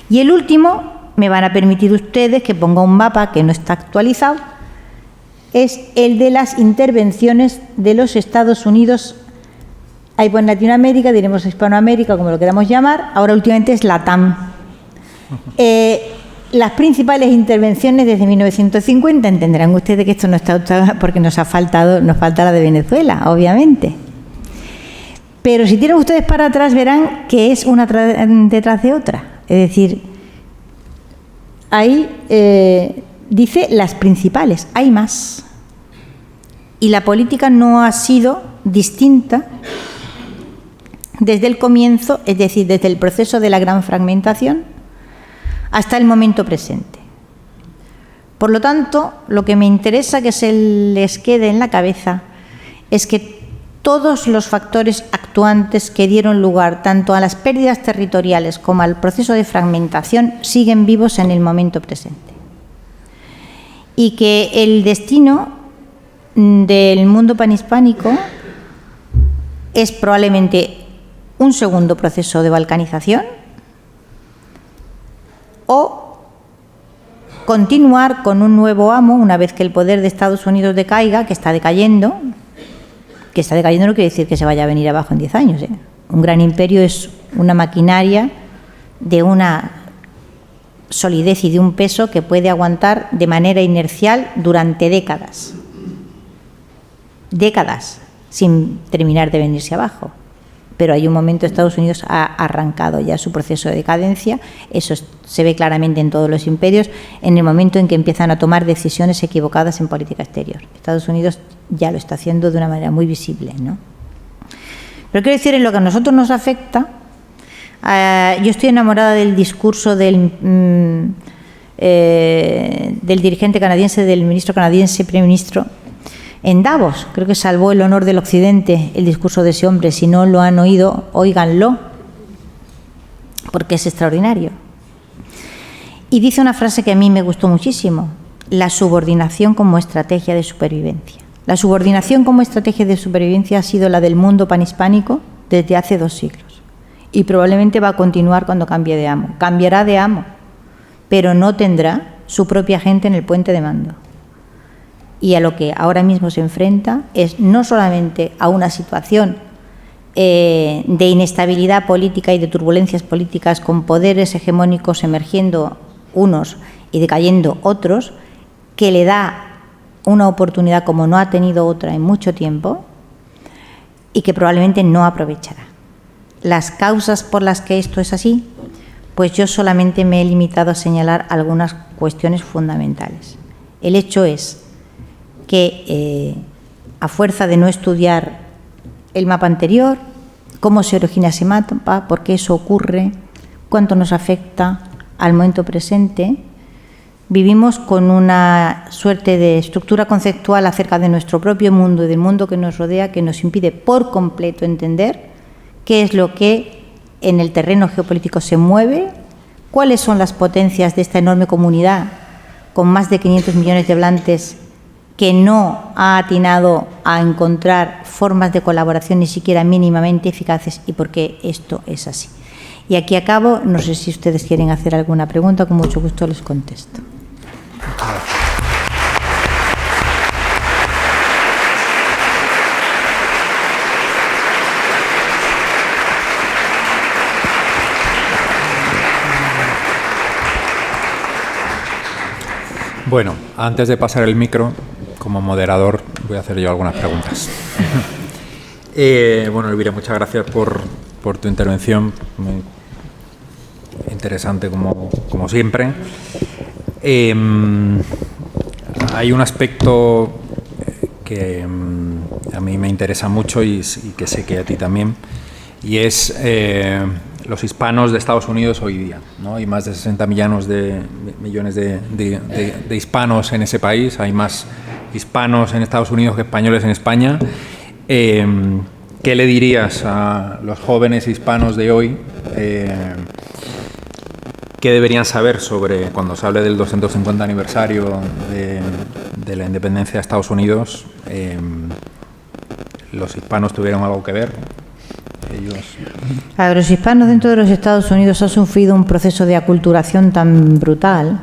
S2: Y el último, me van a permitir ustedes que ponga un mapa que no está actualizado, es el de las intervenciones de los Estados Unidos. Ahí en Latinoamérica, diremos Hispanoamérica, como lo queramos llamar, ahora últimamente es LATAM. Las principales intervenciones desde 1950, entenderán ustedes que esto no está porque nos falta la de Venezuela, obviamente. Pero si tienen ustedes para atrás verán que es una detrás de otra. Es decir, ahí dice las principales, hay más. Y la política no ha sido distinta desde el comienzo, es decir, desde el proceso de la gran fragmentación hasta el momento presente. Por lo tanto, lo que me interesa que se les quede en la cabeza es que todos los factores actuantes que dieron lugar tanto a las pérdidas territoriales como al proceso de fragmentación siguen vivos en el momento presente. Y que el destino del mundo panhispánico es probablemente un segundo proceso de balcanización, o continuar con un nuevo amo una vez que el poder de Estados Unidos decaiga, que está decayendo no quiere decir que se vaya a venir abajo en 10 años. Un gran imperio es una maquinaria de una solidez y de un peso que puede aguantar de manera inercial durante décadas, sin terminar de venirse abajo. Pero hay un momento, Estados Unidos ha arrancado ya su proceso de decadencia, eso se ve claramente en todos los imperios, en el momento en que empiezan a tomar decisiones equivocadas en política exterior. Estados Unidos ya lo está haciendo de una manera muy visible, ¿no? Pero quiero decir, en lo que a nosotros nos afecta, yo estoy enamorada del discurso del dirigente canadiense, del ministro canadiense, primer ministro, en Davos. Creo que salvó el honor del Occidente el discurso de ese hombre. Si no lo han oído, óiganlo, porque es extraordinario. Y dice una frase que a mí me gustó muchísimo: la subordinación como estrategia de supervivencia. La subordinación como estrategia de supervivencia ha sido la del mundo panhispánico desde hace 2 siglos. Y probablemente va a continuar cuando cambie de amo. Cambiará de amo, pero no tendrá su propia gente en el puente de mando. Y a lo que ahora mismo se enfrenta es no solamente a una situación de inestabilidad política y de turbulencias políticas, con poderes hegemónicos emergiendo unos y decayendo otros, que le da una oportunidad como no ha tenido otra en mucho tiempo y que probablemente no aprovechará. Las causas por las que esto es así, pues yo solamente me he limitado a señalar algunas cuestiones fundamentales. El hecho es que a fuerza de no estudiar el mapa anterior, cómo se origina ese mapa, por qué eso ocurre, cuánto nos afecta al momento presente, vivimos con una suerte de estructura conceptual acerca de nuestro propio mundo y del mundo que nos rodea que nos impide por completo entender qué es lo que en el terreno geopolítico se mueve, cuáles son las potencias de esta enorme comunidad con más de 500 millones de hablantes que no ha atinado a encontrar formas de colaboración ni siquiera mínimamente eficaces y por qué esto es así. Y aquí acabo, no sé si ustedes quieren hacer alguna pregunta, con mucho gusto les contesto.
S1: Bueno, antes de pasar el micro, como moderador, voy a hacer yo algunas preguntas. Bueno, Elvira, muchas gracias por tu intervención, muy interesante como siempre. Hay un aspecto que a mí me interesa mucho y que sé que a ti también, y es los hispanos de Estados Unidos hoy día, ¿no? Hay más de 60 millones de hispanos en ese país, hay más hispanos en Estados Unidos que españoles en España. ¿Qué le dirías a los jóvenes hispanos de hoy? ¿Qué deberían saber sobre, cuando se hable del 250 aniversario de la independencia de Estados Unidos, los hispanos tuvieron algo que ver?
S2: Los hispanos dentro de los Estados Unidos han sufrido un proceso de aculturación tan brutal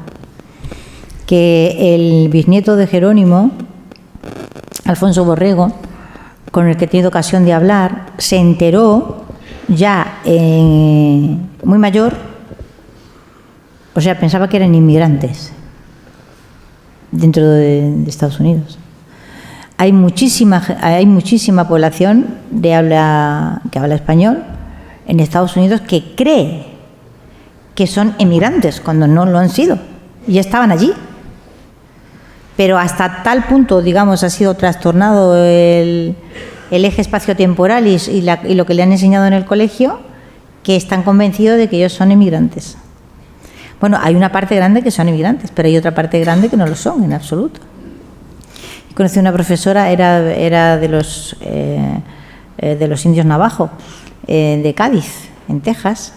S2: que el bisnieto de Jerónimo, Alfonso Borrego, con el que he tenido ocasión de hablar, se enteró ya muy mayor, o sea, pensaba que eran inmigrantes dentro de Estados Unidos. Hay muchísima población que habla español en Estados Unidos que cree que son emigrantes cuando no lo han sido y estaban allí. Pero hasta tal punto, digamos, ha sido trastornado el eje espaciotemporal y lo que le han enseñado en el colegio, que están convencidos de que ellos son emigrantes. Bueno, hay una parte grande que son emigrantes, pero hay otra parte grande que no lo son en absoluto. Conocí una profesora, era de los indios navajo, de Cádiz, en Texas,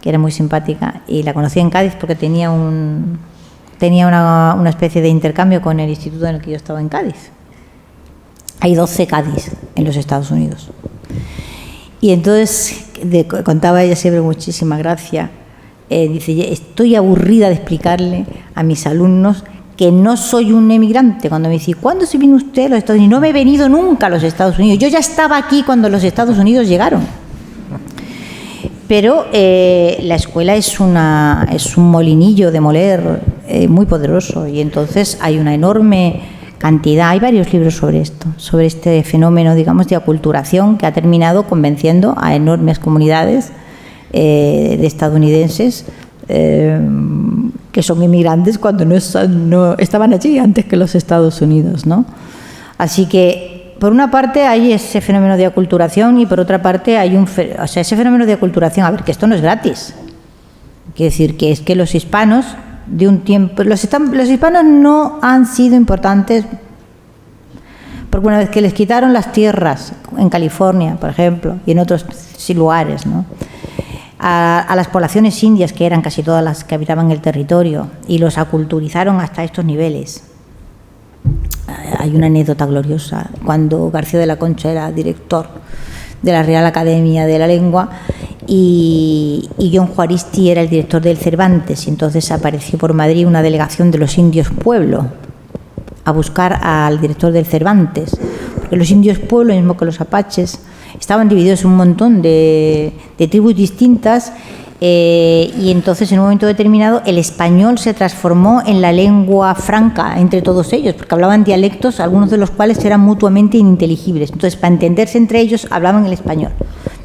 S2: que era muy simpática, y la conocí en Cádiz porque tenía una especie de intercambio con el instituto en el que yo estaba en Cádiz. Hay 12 Cádiz en los Estados Unidos. Y entonces contaba ella siempre muchísima gracia. Dice, estoy aburrida de explicarle a mis alumnos que no soy un emigrante. Cuando me dice, ¿cuándo se vino usted a los Estados Unidos? No me he venido nunca a los Estados Unidos. Yo ya estaba aquí cuando los Estados Unidos llegaron. Pero la escuela es un molinillo de moler muy poderoso, y entonces hay una enorme cantidad, hay varios libros sobre esto, sobre este fenómeno, digamos, de aculturación que ha terminado convenciendo a enormes comunidades de estadounidenses que son inmigrantes cuando no estaban allí antes que los Estados Unidos, ¿no? Así que, por una parte, hay ese fenómeno de aculturación y, por otra parte, hay ese fenómeno de aculturación. A ver, que esto no es gratis. Quiere decir que es que los hispanos, de un tiempo... Los hispanos no han sido importantes porque una vez que les quitaron las tierras en California, por ejemplo, y en otros lugares, ¿no?, a las poblaciones indias, que eran casi todas las que habitaban el territorio, y los aculturizaron hasta estos niveles. Hay una anécdota gloriosa. Cuando García de la Concha era director de la Real Academia de la Lengua y John Juaristi era el director del Cervantes, y entonces apareció por Madrid una delegación de los indios Pueblo a buscar al director del Cervantes, porque los indios Pueblo, mismo que los apaches, estaban divididos en un montón de tribus distintas, y entonces en un momento determinado el español se transformó en la lengua franca entre todos ellos, porque hablaban dialectos, algunos de los cuales eran mutuamente ininteligibles. Entonces, para entenderse entre ellos, hablaban el español.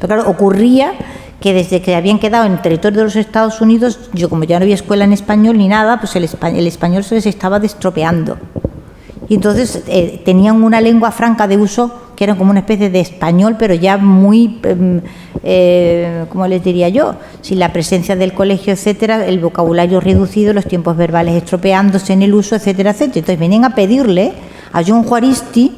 S2: Pero claro, ocurría que desde que habían quedado en territorio de los Estados Unidos, yo como ya no había escuela en español ni nada, pues el español se les estaba destropeando. Y entonces tenían una lengua franca de uso que era como una especie de español, pero ya muy, ¿cómo les diría yo? Sin la presencia del colegio, etcétera, el vocabulario reducido, los tiempos verbales estropeándose en el uso, etcétera, etcétera. Entonces venían a pedirle a John Juaristi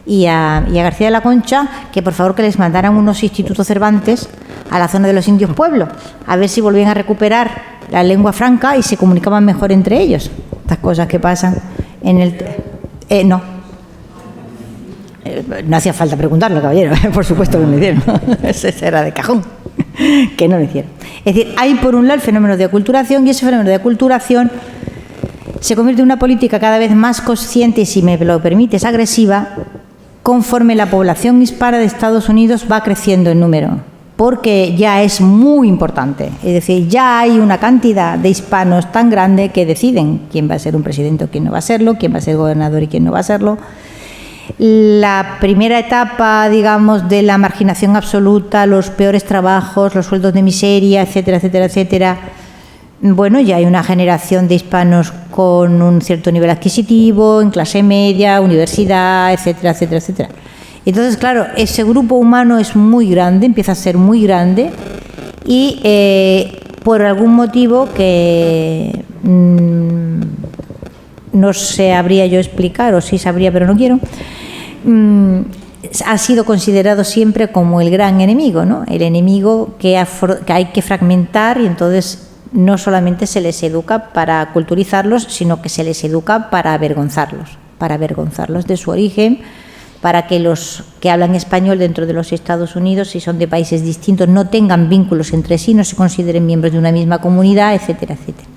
S2: y a García de la Concha que por favor que les mandaran unos institutos Cervantes a la zona de los indios Pueblo, a ver si volvían a recuperar la lengua franca y se comunicaban mejor entre ellos. Estas cosas que pasan en el... No hacía falta preguntarlo, caballero, por supuesto que no lo hicieron. Ese era de cajón, que no lo hicieron. Es decir, hay por un lado el fenómeno de aculturación, y ese fenómeno de aculturación se convierte en una política cada vez más consciente y, si me lo permites, agresiva, conforme la población hispana de Estados Unidos va creciendo en número, porque ya es muy importante. Es decir, ya hay una cantidad de hispanos tan grande que deciden quién va a ser un presidente o quién no va a serlo, quién va a ser gobernador y quién no va a serlo. La primera etapa, digamos, de la marginación absoluta, los peores trabajos, los sueldos de miseria, etcétera, etcétera, etcétera. Bueno, ya hay una generación de hispanos con un cierto nivel adquisitivo, en clase media, universidad, etcétera, etcétera, etcétera. Entonces, claro, ese grupo humano es muy grande, empieza a ser muy grande, y por algún motivo que no sabría yo explicar, o sí sabría pero no quiero, ha sido considerado siempre como el gran enemigo, ¿no? El enemigo que hay que fragmentar, y entonces no solamente se les educa para culturizarlos, sino que se les educa para avergonzarlos de su origen, para que los que hablan español dentro de los Estados Unidos, si son de países distintos, no tengan vínculos entre sí, no se consideren miembros de una misma comunidad, etcétera, etcétera.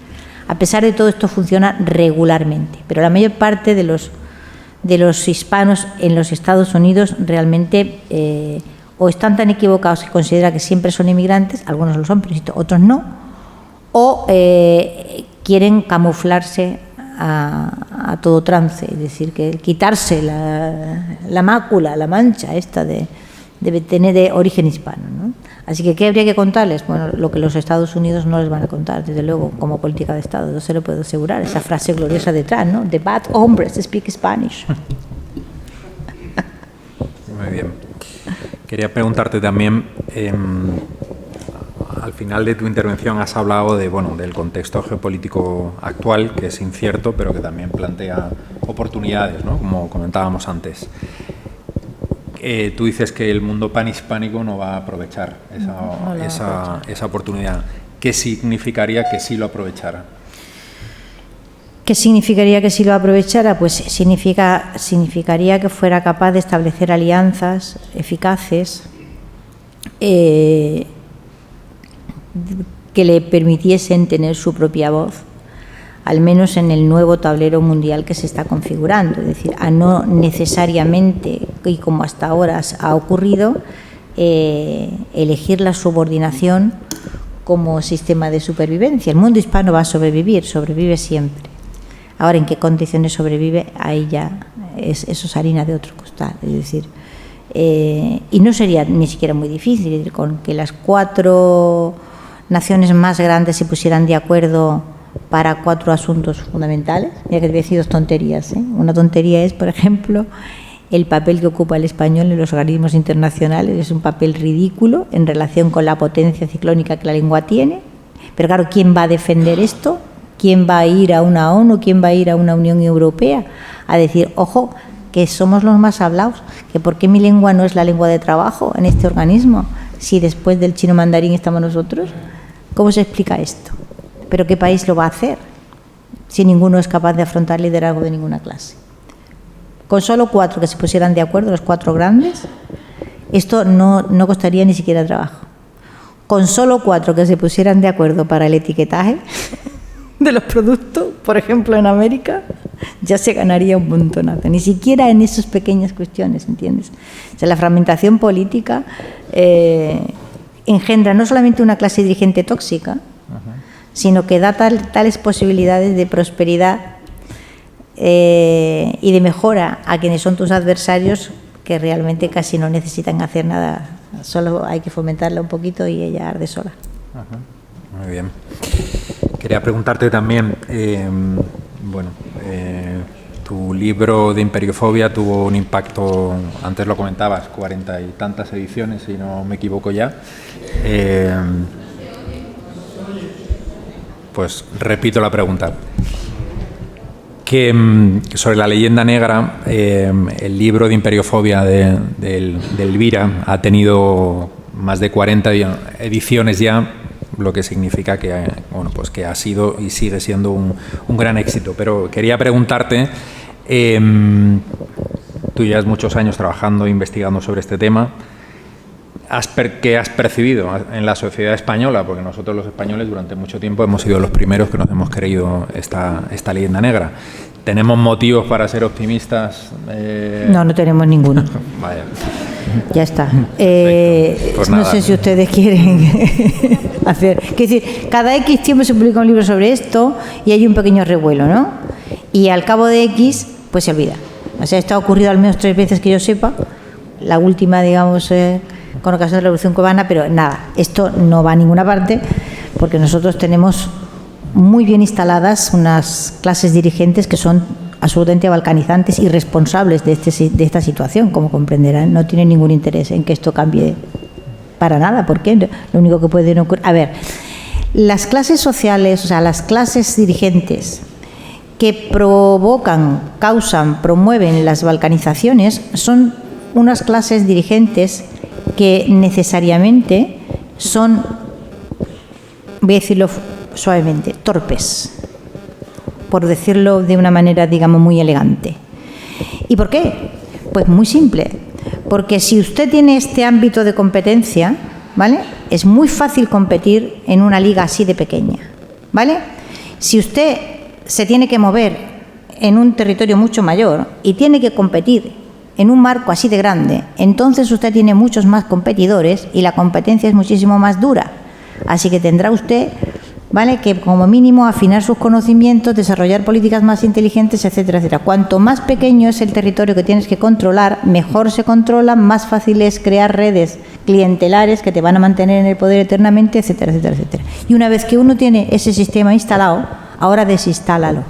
S2: A pesar de todo esto funciona regularmente, pero la mayor parte de los hispanos en los Estados Unidos realmente o están tan equivocados que consideran que siempre son inmigrantes, algunos lo son, pero otros no, o quieren camuflarse a todo trance, es decir, que quitarse la mácula, la mancha esta de tener de origen hispano, ¿no? Así que, ¿qué habría que contarles? Bueno, lo que los Estados Unidos no les van a contar, desde luego, como política de Estado, no se lo puedo asegurar, esa frase gloriosa detrás, ¿no? The bad hombres speak Spanish.
S1: Muy bien. Quería preguntarte también, al final de tu intervención has hablado del contexto geopolítico actual, que es incierto, pero que también plantea oportunidades, ¿no? Como comentábamos antes. Tú dices que el mundo panhispánico no va a aprovechar esa oportunidad. ¿Qué significaría que sí lo aprovechara?
S2: ¿Qué significaría que sí lo aprovechara? Pues significaría que fuera capaz de establecer alianzas eficaces que le permitiesen tener su propia voz, al menos en el nuevo tablero mundial que se está configurando, es decir, a no necesariamente, y como hasta ahora ha ocurrido, elegir la subordinación como sistema de supervivencia. El mundo hispano va a sobrevive siempre. Ahora, ¿en qué condiciones sobrevive? Ahí ya eso es harina de otro costal, es decir, y no sería ni siquiera muy difícil, es decir, con que las 4 naciones más grandes se pusieran de acuerdo para 4 asuntos fundamentales. Mira que te voy a decir 2 tonterías, ¿eh? Una tontería es, por ejemplo, el papel que ocupa el español en los organismos internacionales. Es un papel ridículo en relación con la potencia ciclónica que la lengua tiene. Pero claro, ¿quién va a defender esto? ¿Quién va a ir a una ONU? ¿Quién va a ir a una Unión Europea a decir, ojo, que somos los más hablados, que por qué mi lengua no es la lengua de trabajo en este organismo? si después del chino mandarín estamos nosotros? ¿Cómo se explica esto? ¿Pero qué país lo va a hacer si ninguno es capaz de afrontar liderazgo de ninguna clase? Con solo 4 que se pusieran de acuerdo, los 4 grandes, esto no costaría ni siquiera trabajo. Con solo 4 que se pusieran de acuerdo para el etiquetaje de los productos, por ejemplo en América, ya se ganaría un montonazo. Ni siquiera en esas pequeñas cuestiones, ¿entiendes? O sea, la fragmentación política engendra no solamente una clase dirigente tóxica, sino que da tales posibilidades de prosperidad y de mejora a quienes son tus adversarios, que realmente casi no necesitan hacer nada, solo hay que fomentarla un poquito y ella arde sola.
S1: Muy bien. Quería preguntarte también, tu libro de Imperiofobia tuvo un impacto, antes lo comentabas, 40 y tantas ediciones, si no me equivoco ya. Pues repito la pregunta. Que sobre la leyenda negra, el libro de Imperiofobia de Elvira ha tenido más de 40 ediciones ya, lo que significa que, pues que ha sido y sigue siendo un gran éxito. Pero quería preguntarte, tú llevas muchos años trabajando, investigando sobre este tema, ¿qué has percibido en la sociedad española? Porque nosotros los españoles durante mucho tiempo hemos sido los primeros que nos hemos creído esta leyenda negra. ¿Tenemos motivos para ser optimistas?
S2: No tenemos ninguno.
S1: Vaya.
S2: Ya está.
S1: Pues
S2: no
S1: nada.
S2: sé si ustedes quieren hacer... Es decir, cada X tiempo se publica un libro sobre esto y hay un pequeño revuelo, ¿no? Y al cabo de X, pues se olvida. O sea, esto ha ocurrido al menos 3 veces que yo sepa. La última, digamos, con ocasión de la Revolución Cubana, pero nada, esto no va a ninguna parte porque nosotros tenemos muy bien instaladas unas clases dirigentes que son absolutamente balcanizantes y responsables de esta situación, como comprenderán. No tienen ningún interés en que esto cambie para nada. ¿Por qué? Lo único que puede ocurrir... A ver, las clases sociales, o sea, las clases dirigentes que provocan, causan, promueven las balcanizaciones son unas clases dirigentes que necesariamente son, voy a decirlo suavemente, torpes, por decirlo de una manera, digamos, muy elegante. ¿Y por qué? Pues muy simple, porque si usted tiene este ámbito de competencia, ¿vale?, es muy fácil competir en una liga así de pequeña, ¿vale? Si usted se tiene que mover en un territorio mucho mayor y tiene que competir en un marco así de grande, entonces usted tiene muchos más competidores y la competencia es muchísimo más dura. Así que tendrá usted, ¿vale?, que como mínimo afinar sus conocimientos, desarrollar políticas más inteligentes, etcétera, etcétera. Cuanto más pequeño es el territorio que tienes que controlar, mejor se controla, más fácil es crear redes clientelares que te van a mantener en el poder eternamente, etcétera, etcétera, etcétera. Y una vez que uno tiene ese sistema instalado, ahora desinstálalo.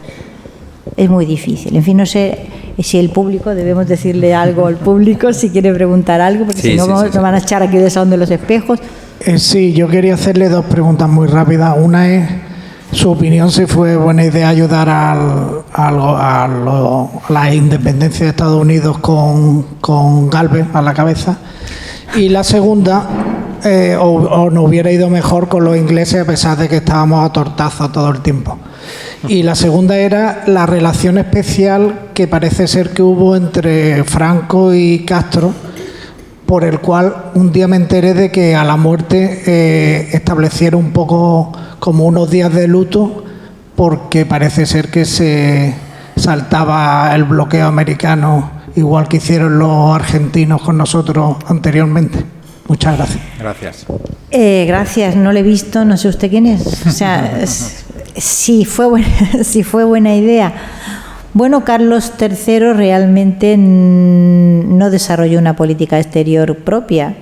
S2: Es muy difícil. En fin, no sé si el público, debemos decirle algo al público, si quiere preguntar algo, porque si no nos van a echar aquí de Salón de los Espejos.
S6: Sí, yo quería hacerle 2 preguntas muy rápidas. Una es su opinión, si fue buena idea ayudar a la independencia de Estados Unidos con Gálvez a la cabeza. Y la segunda, o nos hubiera ido mejor con los ingleses a pesar de que estábamos a tortazos todo el tiempo. Y la segunda era la relación especial que parece ser que hubo entre Franco y Castro, por el cual un día me enteré de que a la muerte establecieron un poco como unos días de luto, porque parece ser que se saltaba el bloqueo americano, igual que hicieron los argentinos con nosotros anteriormente. Muchas gracias.
S1: Gracias.
S2: Gracias, no lo he visto, no sé usted quién es. O sea, si fue buena idea. Bueno, Carlos III realmente no desarrolló una política exterior propia.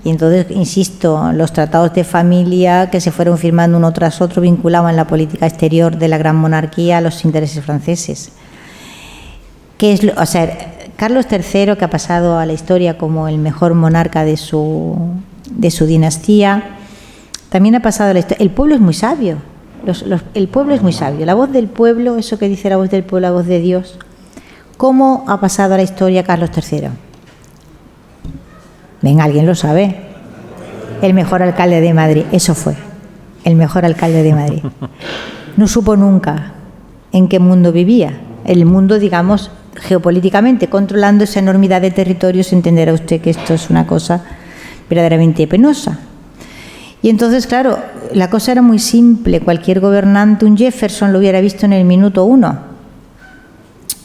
S2: Y entonces, insisto, los tratados de familia que se fueron firmando uno tras otro vinculaban la política exterior de la gran monarquía a los intereses franceses. Carlos III, que ha pasado a la historia como el mejor monarca de su dinastía, también ha pasado a la historia. El pueblo es muy sabio. El pueblo es muy sabio. La voz del pueblo, eso que dice la voz del pueblo, la voz de Dios. ¿Cómo ha pasado a la historia Carlos III? Venga, ¿alguien lo sabe? el mejor alcalde de Madrid. Eso fue, el mejor alcalde de Madrid. No supo nunca en qué mundo vivía. El mundo, digamos, geopolíticamente, controlando esa enormidad de territorios, entenderá usted que esto es una cosa verdaderamente penosa. Y entonces, claro, la cosa era muy simple. Cualquier gobernante, un Jefferson, lo hubiera visto en el minuto 1.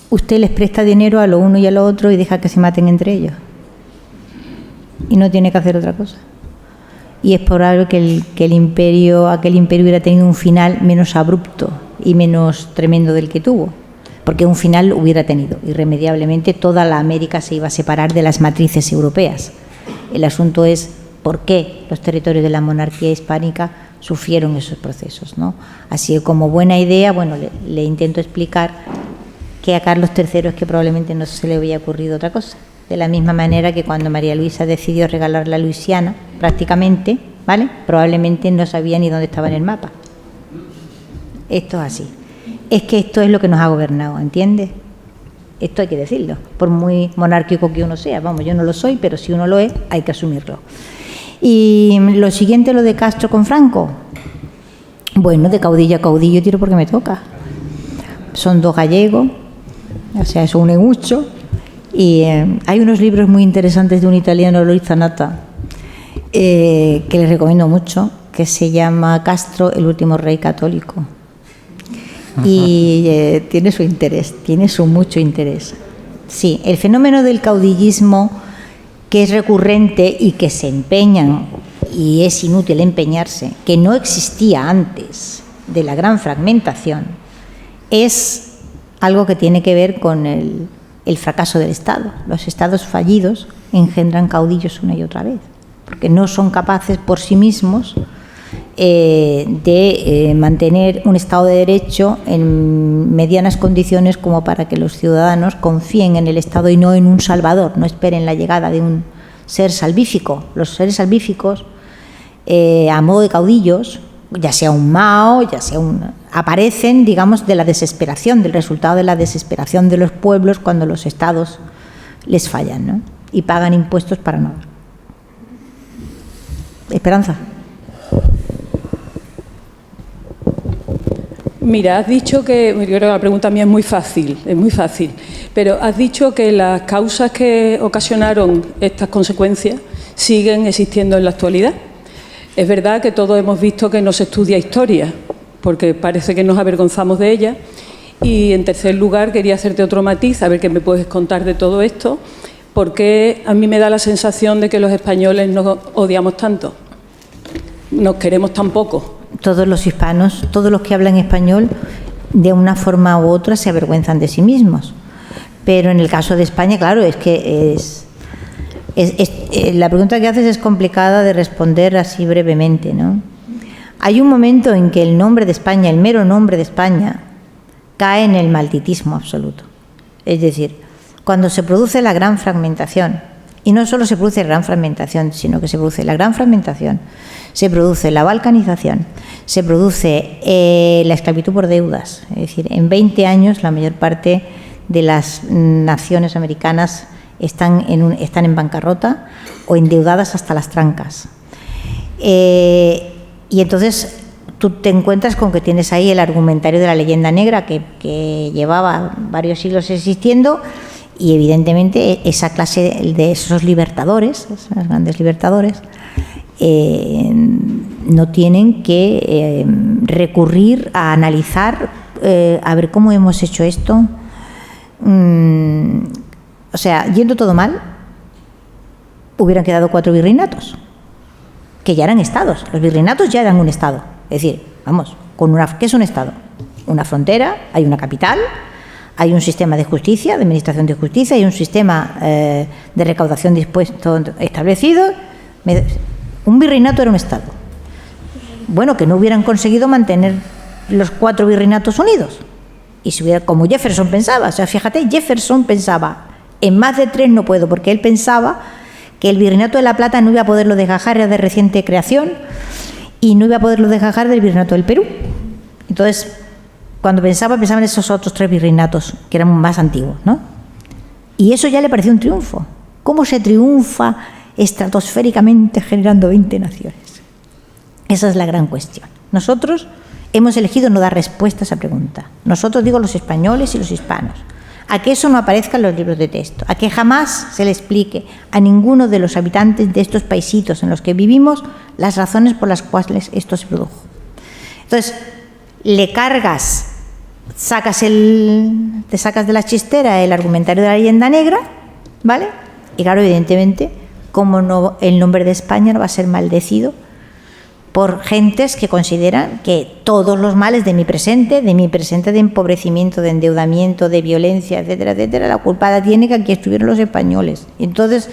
S2: Usted les presta dinero a lo uno y a lo otro y deja que se maten entre ellos. Y no tiene que hacer otra cosa. Y es probable que aquel imperio hubiera tenido un final menos abrupto y menos tremendo del que tuvo. Porque un final hubiera tenido. Irremediablemente toda la América se iba a separar de las matrices europeas. El asunto es por qué los territorios de la monarquía hispánica sufrieron esos procesos, ¿no? Así que como buena idea, bueno, le intento explicar que a Carlos III es que probablemente no se le había ocurrido otra cosa. De la misma manera que cuando María Luisa decidió regalar la Luisiana, prácticamente, ¿vale? Probablemente no sabía ni dónde estaba en el mapa. Esto es así. Es que esto es lo que nos ha gobernado, ¿entiendes? Esto hay que decirlo, por muy monárquico que uno sea. Vamos, yo no lo soy, pero si uno lo es, hay que asumirlo. Y lo siguiente, lo de Castro con Franco. Bueno, de caudillo a caudillo tiro porque me toca. Son dos gallegos, o sea, es un egucho. Y hay unos libros muy interesantes de un italiano, Loris Zanatta, que les recomiendo mucho, que se llama Castro, el último rey católico. Y tiene su interés, tiene su mucho interés. Sí, el fenómeno del caudillismo, que es recurrente y que se empeñan, y es inútil empeñarse, que no existía antes de la gran fragmentación, es algo que tiene que ver con el fracaso del Estado. Los estados fallidos engendran caudillos una y otra vez, porque no son capaces por sí mismos de mantener un Estado de Derecho en medianas condiciones como para que los ciudadanos confíen en el Estado y no en un salvador, no esperen la llegada de un ser salvífico. Los seres salvíficos, a modo de caudillos, ya sea un Mao, ya sea aparecen, digamos, de la desesperación, del resultado de la desesperación de los pueblos cuando los estados les fallan, ¿no? Y pagan impuestos para nada. Esperanza.
S7: Mira, has dicho que, yo creo que la pregunta mía es muy fácil, pero has dicho que las causas que ocasionaron estas consecuencias siguen existiendo en la actualidad. Es verdad que todos hemos visto que no se estudia historia, porque parece que nos avergonzamos de ella. Y en tercer lugar, quería hacerte otro matiz, a ver qué me puedes contar de todo esto, porque a mí me da la sensación de que los españoles nos odiamos tanto, nos queremos tan poco.
S2: Todos los hispanos, todos los que hablan español, de una forma u otra se avergüenzan de sí mismos. Pero en el caso de España, claro, es que la pregunta que haces es complicada de responder así brevemente, ¿no? Hay un momento en que el nombre de España, el mero nombre de España, cae en el malditismo absoluto. Es decir, cuando se produce la gran fragmentación, y no solo se produce la gran fragmentación, sino que se produce la gran fragmentación, se produce la balcanización, se produce la esclavitud por deudas. Es decir, en 20 años la mayor parte de las naciones americanas están en bancarrota o endeudadas hasta las trancas. Y entonces tú te encuentras con que tienes ahí el argumentario de la leyenda negra que llevaba varios siglos existiendo, y evidentemente esa clase de esos libertadores, esos grandes libertadores, no tienen que recurrir a analizar, a ver cómo hemos hecho esto. O sea, yendo todo mal, hubieran quedado 4 virreinatos, que ya eran estados. Los virreinatos ya eran un estado. Es decir, vamos, ¿qué es un estado? Una frontera, hay una capital, hay un sistema de justicia, de administración de justicia, hay un sistema de recaudación dispuesto establecido. Un virreinato era un estado. Bueno, que no hubieran conseguido mantener los 4 virreinatos unidos. Y si hubiera, como Jefferson pensaba, o sea, fíjate, Jefferson pensaba, en más de 3 no puedo, porque él pensaba que el virreinato de La Plata no iba a poderlo desgajar, era de reciente creación, y no iba a poderlo desgajar del virreinato del Perú. Entonces, cuando pensaba en esos otros 3 virreinatos, que eran más antiguos, ¿no? Y eso ya le pareció un triunfo. ¿Cómo se triunfa estratosféricamente generando 20 naciones. Esa es la gran cuestión. Nosotros hemos elegido no dar respuesta a esa pregunta. Nosotros, digo, los españoles y los hispanos. A que eso no aparezca en los libros de texto, a que jamás se le explique a ninguno de los habitantes de estos paisitos en los que vivimos las razones por las cuales esto se produjo. Entonces, le cargas, te sacas de la chistera el argumentario de la leyenda negra, ¿vale? Y claro, evidentemente, como no, el nombre de España no va a ser maldecido por gentes que consideran que todos los males de mi presente de empobrecimiento, de endeudamiento, de violencia, etcétera, etcétera, la culpada tiene que aquí estuvieron los españoles. Y entonces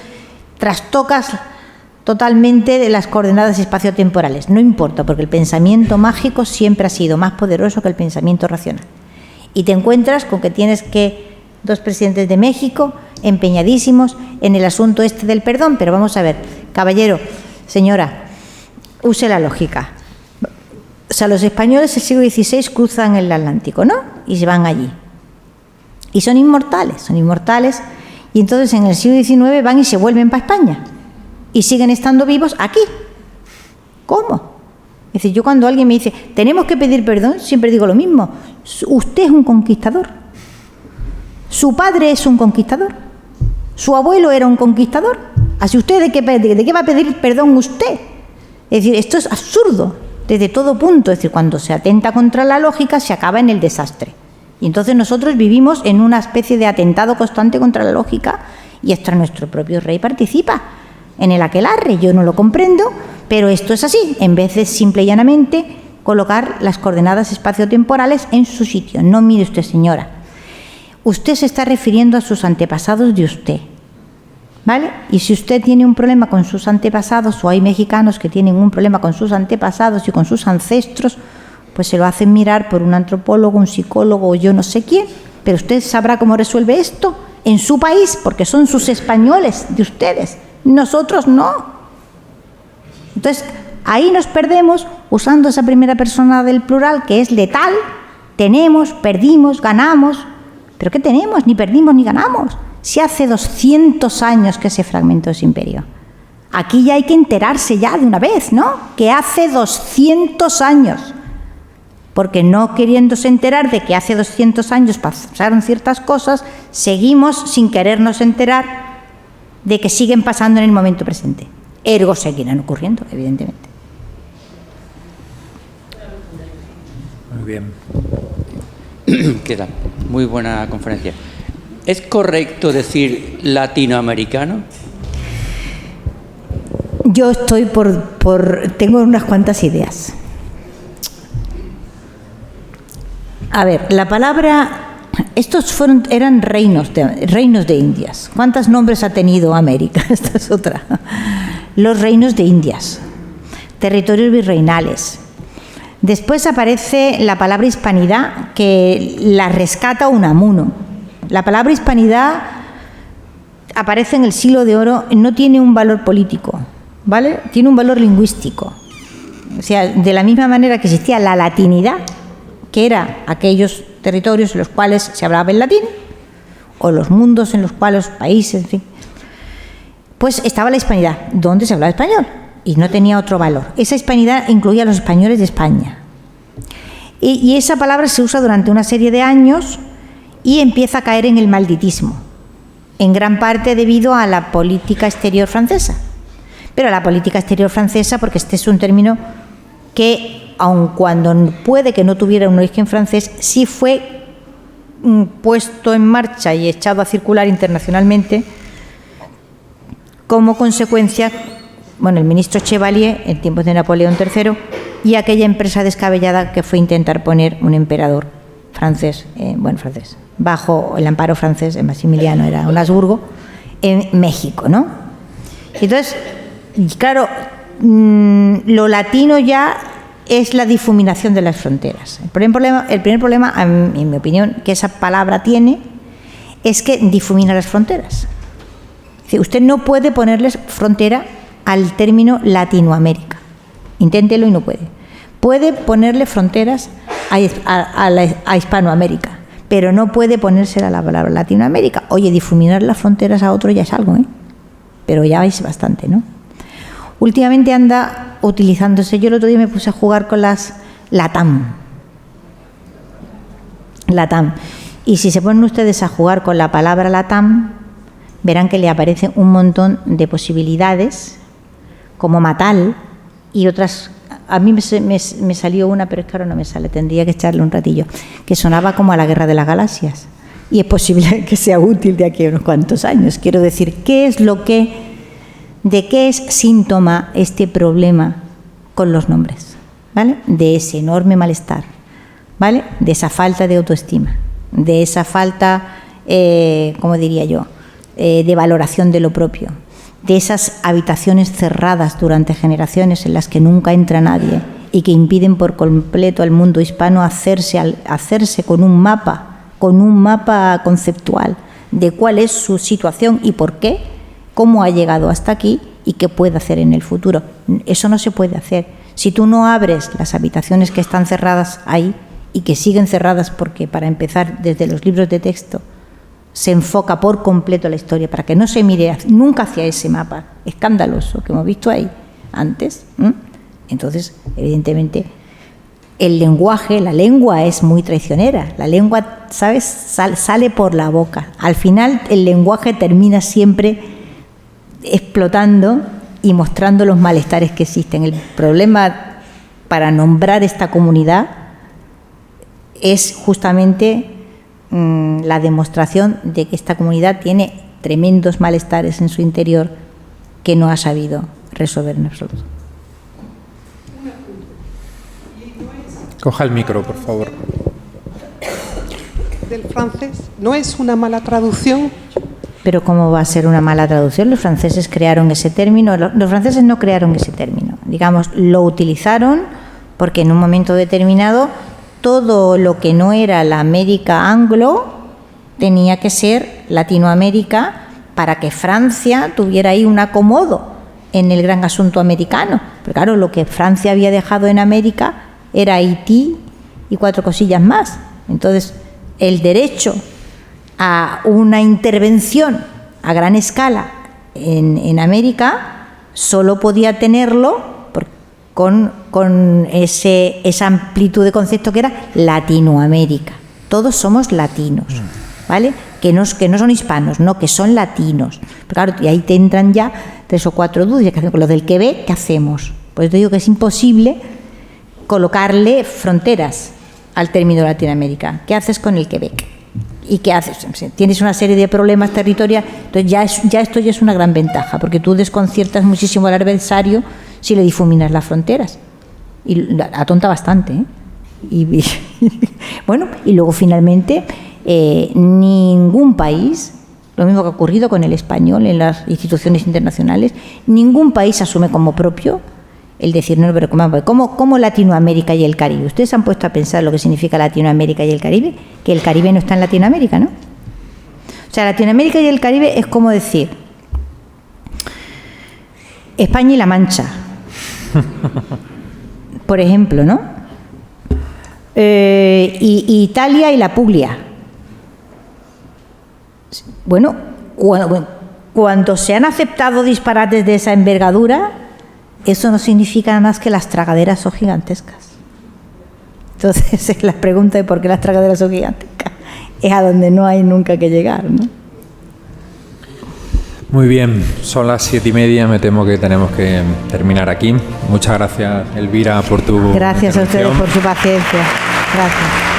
S2: trastocas totalmente de las coordenadas espaciotemporales. No importa, porque el pensamiento mágico siempre ha sido más poderoso que el pensamiento racional. Y te encuentras con que tienes que dos presidentes de México empeñadísimos en el asunto este del perdón. Pero vamos a ver, caballero, señora, use la lógica. O sea, los españoles del siglo XVI cruzan el Atlántico, ¿no? Y se van allí. Y son inmortales. Y entonces en el siglo XIX van y se vuelven para España. Y siguen estando vivos aquí. ¿Cómo? Es decir, yo cuando alguien me dice, tenemos que pedir perdón, siempre digo lo mismo. Usted es un conquistador. Su padre es un conquistador. Su abuelo era un conquistador. Así usted, ¿de qué va a pedir perdón usted? Es decir, esto es absurdo desde todo punto. Es decir, cuando se atenta contra la lógica se acaba en el desastre. Y entonces nosotros vivimos en una especie de atentado constante contra la lógica y hasta nuestro propio rey participa en el aquelarre. Yo no lo comprendo, pero esto es así. En vez de simple y llanamente colocar las coordenadas espaciotemporales en su sitio. No, mire usted, señora. Usted se está refiriendo a sus antepasados de usted. ¿Vale? Y si usted tiene un problema con sus antepasados, o hay mexicanos que tienen un problema con sus antepasados y con sus ancestros, pues se lo hacen mirar por un antropólogo, un psicólogo o yo no sé quién, pero usted sabrá cómo resuelve esto en su país, porque son sus españoles de ustedes, nosotros no. Entonces, ahí nos perdemos usando esa primera persona del plural que es letal. Tenemos, perdimos, ganamos. ¿Pero qué tenemos? Ni perdimos ni ganamos. Si hace 200 años que se fragmentó ese imperio. Aquí ya hay que enterarse ya de una vez, ¿no? Que hace 200 años. Porque no queriéndose enterar de que hace 200 años pasaron ciertas cosas, seguimos sin querernos enterar de que siguen pasando en el momento presente. Ergo seguirán ocurriendo, evidentemente.
S1: Muy bien.
S8: ¿Qué tal? Muy buena conferencia. ¿Es correcto decir latinoamericano?
S2: Yo estoy tengo unas cuantas ideas. A ver, la palabra, eran reinos de Indias. ¿Cuántos nombres ha tenido América? Esta es otra. Los reinos de Indias, territorios virreinales. Después aparece la palabra hispanidad, que la rescata Unamuno. La palabra hispanidad aparece en el Siglo de Oro, no tiene un valor político, ¿vale? Tiene un valor lingüístico. O sea, de la misma manera que existía la latinidad, que era aquellos territorios en los cuales se hablaba el latín, o los mundos en los cuales, países, en fin, pues estaba la hispanidad, donde se hablaba español, y no tenía otro valor. Esa hispanidad incluía a los españoles de España. Y esa palabra se usa durante una serie de años y empieza a caer en el malditismo, en gran parte debido a la política exterior francesa. Pero la política exterior francesa, porque este es un término que, aun cuando puede que no tuviera un origen francés, sí fue puesto en marcha y echado a circular internacionalmente como consecuencia, bueno, el ministro Chevalier en tiempos de Napoleón III y aquella empresa descabellada que fue intentar poner un emperador francés, bajo el amparo francés, Maximiliano era un Habsburgo, en México, ¿no? Entonces, claro, lo latino ya es la difuminación de las fronteras. El primer problema, en mi opinión, que esa palabra tiene, es que difumina las fronteras. Es decir, usted no puede ponerles frontera al término Latinoamérica. Inténtelo y no puede. Puede ponerle fronteras a Hispanoamérica, pero no puede ponerse a la palabra Latinoamérica. Oye, difuminar las fronteras a otro ya es algo, ¿eh? pero ya vais bastante, ¿no? Últimamente anda utilizándose, yo el otro día me puse a jugar con las LATAM. Y si se ponen ustedes a jugar con la palabra LATAM, verán que le aparecen un montón de posibilidades, como Matal y otras. A mí me salió una, pero es que ahora no me sale, tendría que echarle un ratillo, que sonaba como a la Guerra de las Galaxias. Y es posible que sea útil de aquí a unos cuantos años. Quiero decir, ¿de qué es síntoma este problema con los nombres? ¿Vale? De ese enorme malestar, ¿vale? De esa falta de autoestima, de esa falta, ¿cómo diría yo?, de valoración de lo propio, de esas habitaciones cerradas durante generaciones en las que nunca entra nadie y que impiden por completo al mundo hispano hacerse con un mapa conceptual de cuál es su situación y por qué, cómo ha llegado hasta aquí y qué puede hacer en el futuro. Eso no se puede hacer. Si tú no abres las habitaciones que están cerradas ahí y que siguen cerradas porque, para empezar, desde los libros de texto se enfoca por completo la historia para que no se mire nunca hacia ese mapa escandaloso que hemos visto ahí antes, entonces, evidentemente, el lenguaje, la lengua es muy traicionera. La lengua, ¿sabes?, sale por la boca. Al final, el lenguaje termina siempre explotando y mostrando los malestares que existen. El problema para nombrar esta comunidad es justamente la demostración de que esta comunidad tiene tremendos malestares en su interior que no ha sabido resolver en absoluto.
S1: Coja el micro, por favor.
S9: Del francés, ¿no es una mala traducción?
S2: Pero ¿cómo va a ser una mala traducción? Los franceses crearon ese término. Los franceses no crearon ese término. Digamos, lo utilizaron porque en un momento determinado todo lo que no era la América anglo tenía que ser Latinoamérica para que Francia tuviera ahí un acomodo en el gran asunto americano. Pero claro, lo que Francia había dejado en América era Haití y 4 cosillas más. Entonces, el derecho a una intervención a gran escala en América solo podía tenerlo con esa amplitud de concepto que era Latinoamérica. Todos somos latinos, ¿vale? Que no son hispanos, no, que son latinos. Pero claro, y ahí te entran ya 3 o 4 dudas. ¿Qué hacemos con lo del Quebec? ¿Qué hacemos? Pues te digo que es imposible colocarle fronteras al término Latinoamérica. ¿Qué haces con el Quebec? ¿Y qué haces? Tienes una serie de problemas territoriales, entonces esto ya es una gran ventaja, porque tú desconciertas muchísimo al adversario si le difuminas las fronteras. Y atonta bastante, ¿eh? Bueno, y luego finalmente ningún país, lo mismo que ha ocurrido con el español en las instituciones internacionales, ningún país asume como propio el decir, no, pero ¿cómo Latinoamérica y el Caribe? ¿Ustedes se han puesto a pensar lo que significa Latinoamérica y el Caribe? Que el Caribe no está en Latinoamérica, ¿no? O sea, Latinoamérica y el Caribe es como decir España y La Mancha, por ejemplo, ¿no? Y Italia y la Puglia. Bueno, cuando se han aceptado disparates de esa envergadura, eso no significa nada más que las tragaderas son gigantescas. Entonces, es la pregunta de por qué las tragaderas son gigantescas. Es a donde no hay nunca que llegar, ¿no?
S1: Muy bien, son las 7:30, me temo que tenemos que terminar aquí. Muchas gracias, Elvira, por tu
S2: Gracias a ustedes
S1: intervención.
S2: por su paciencia. Gracias.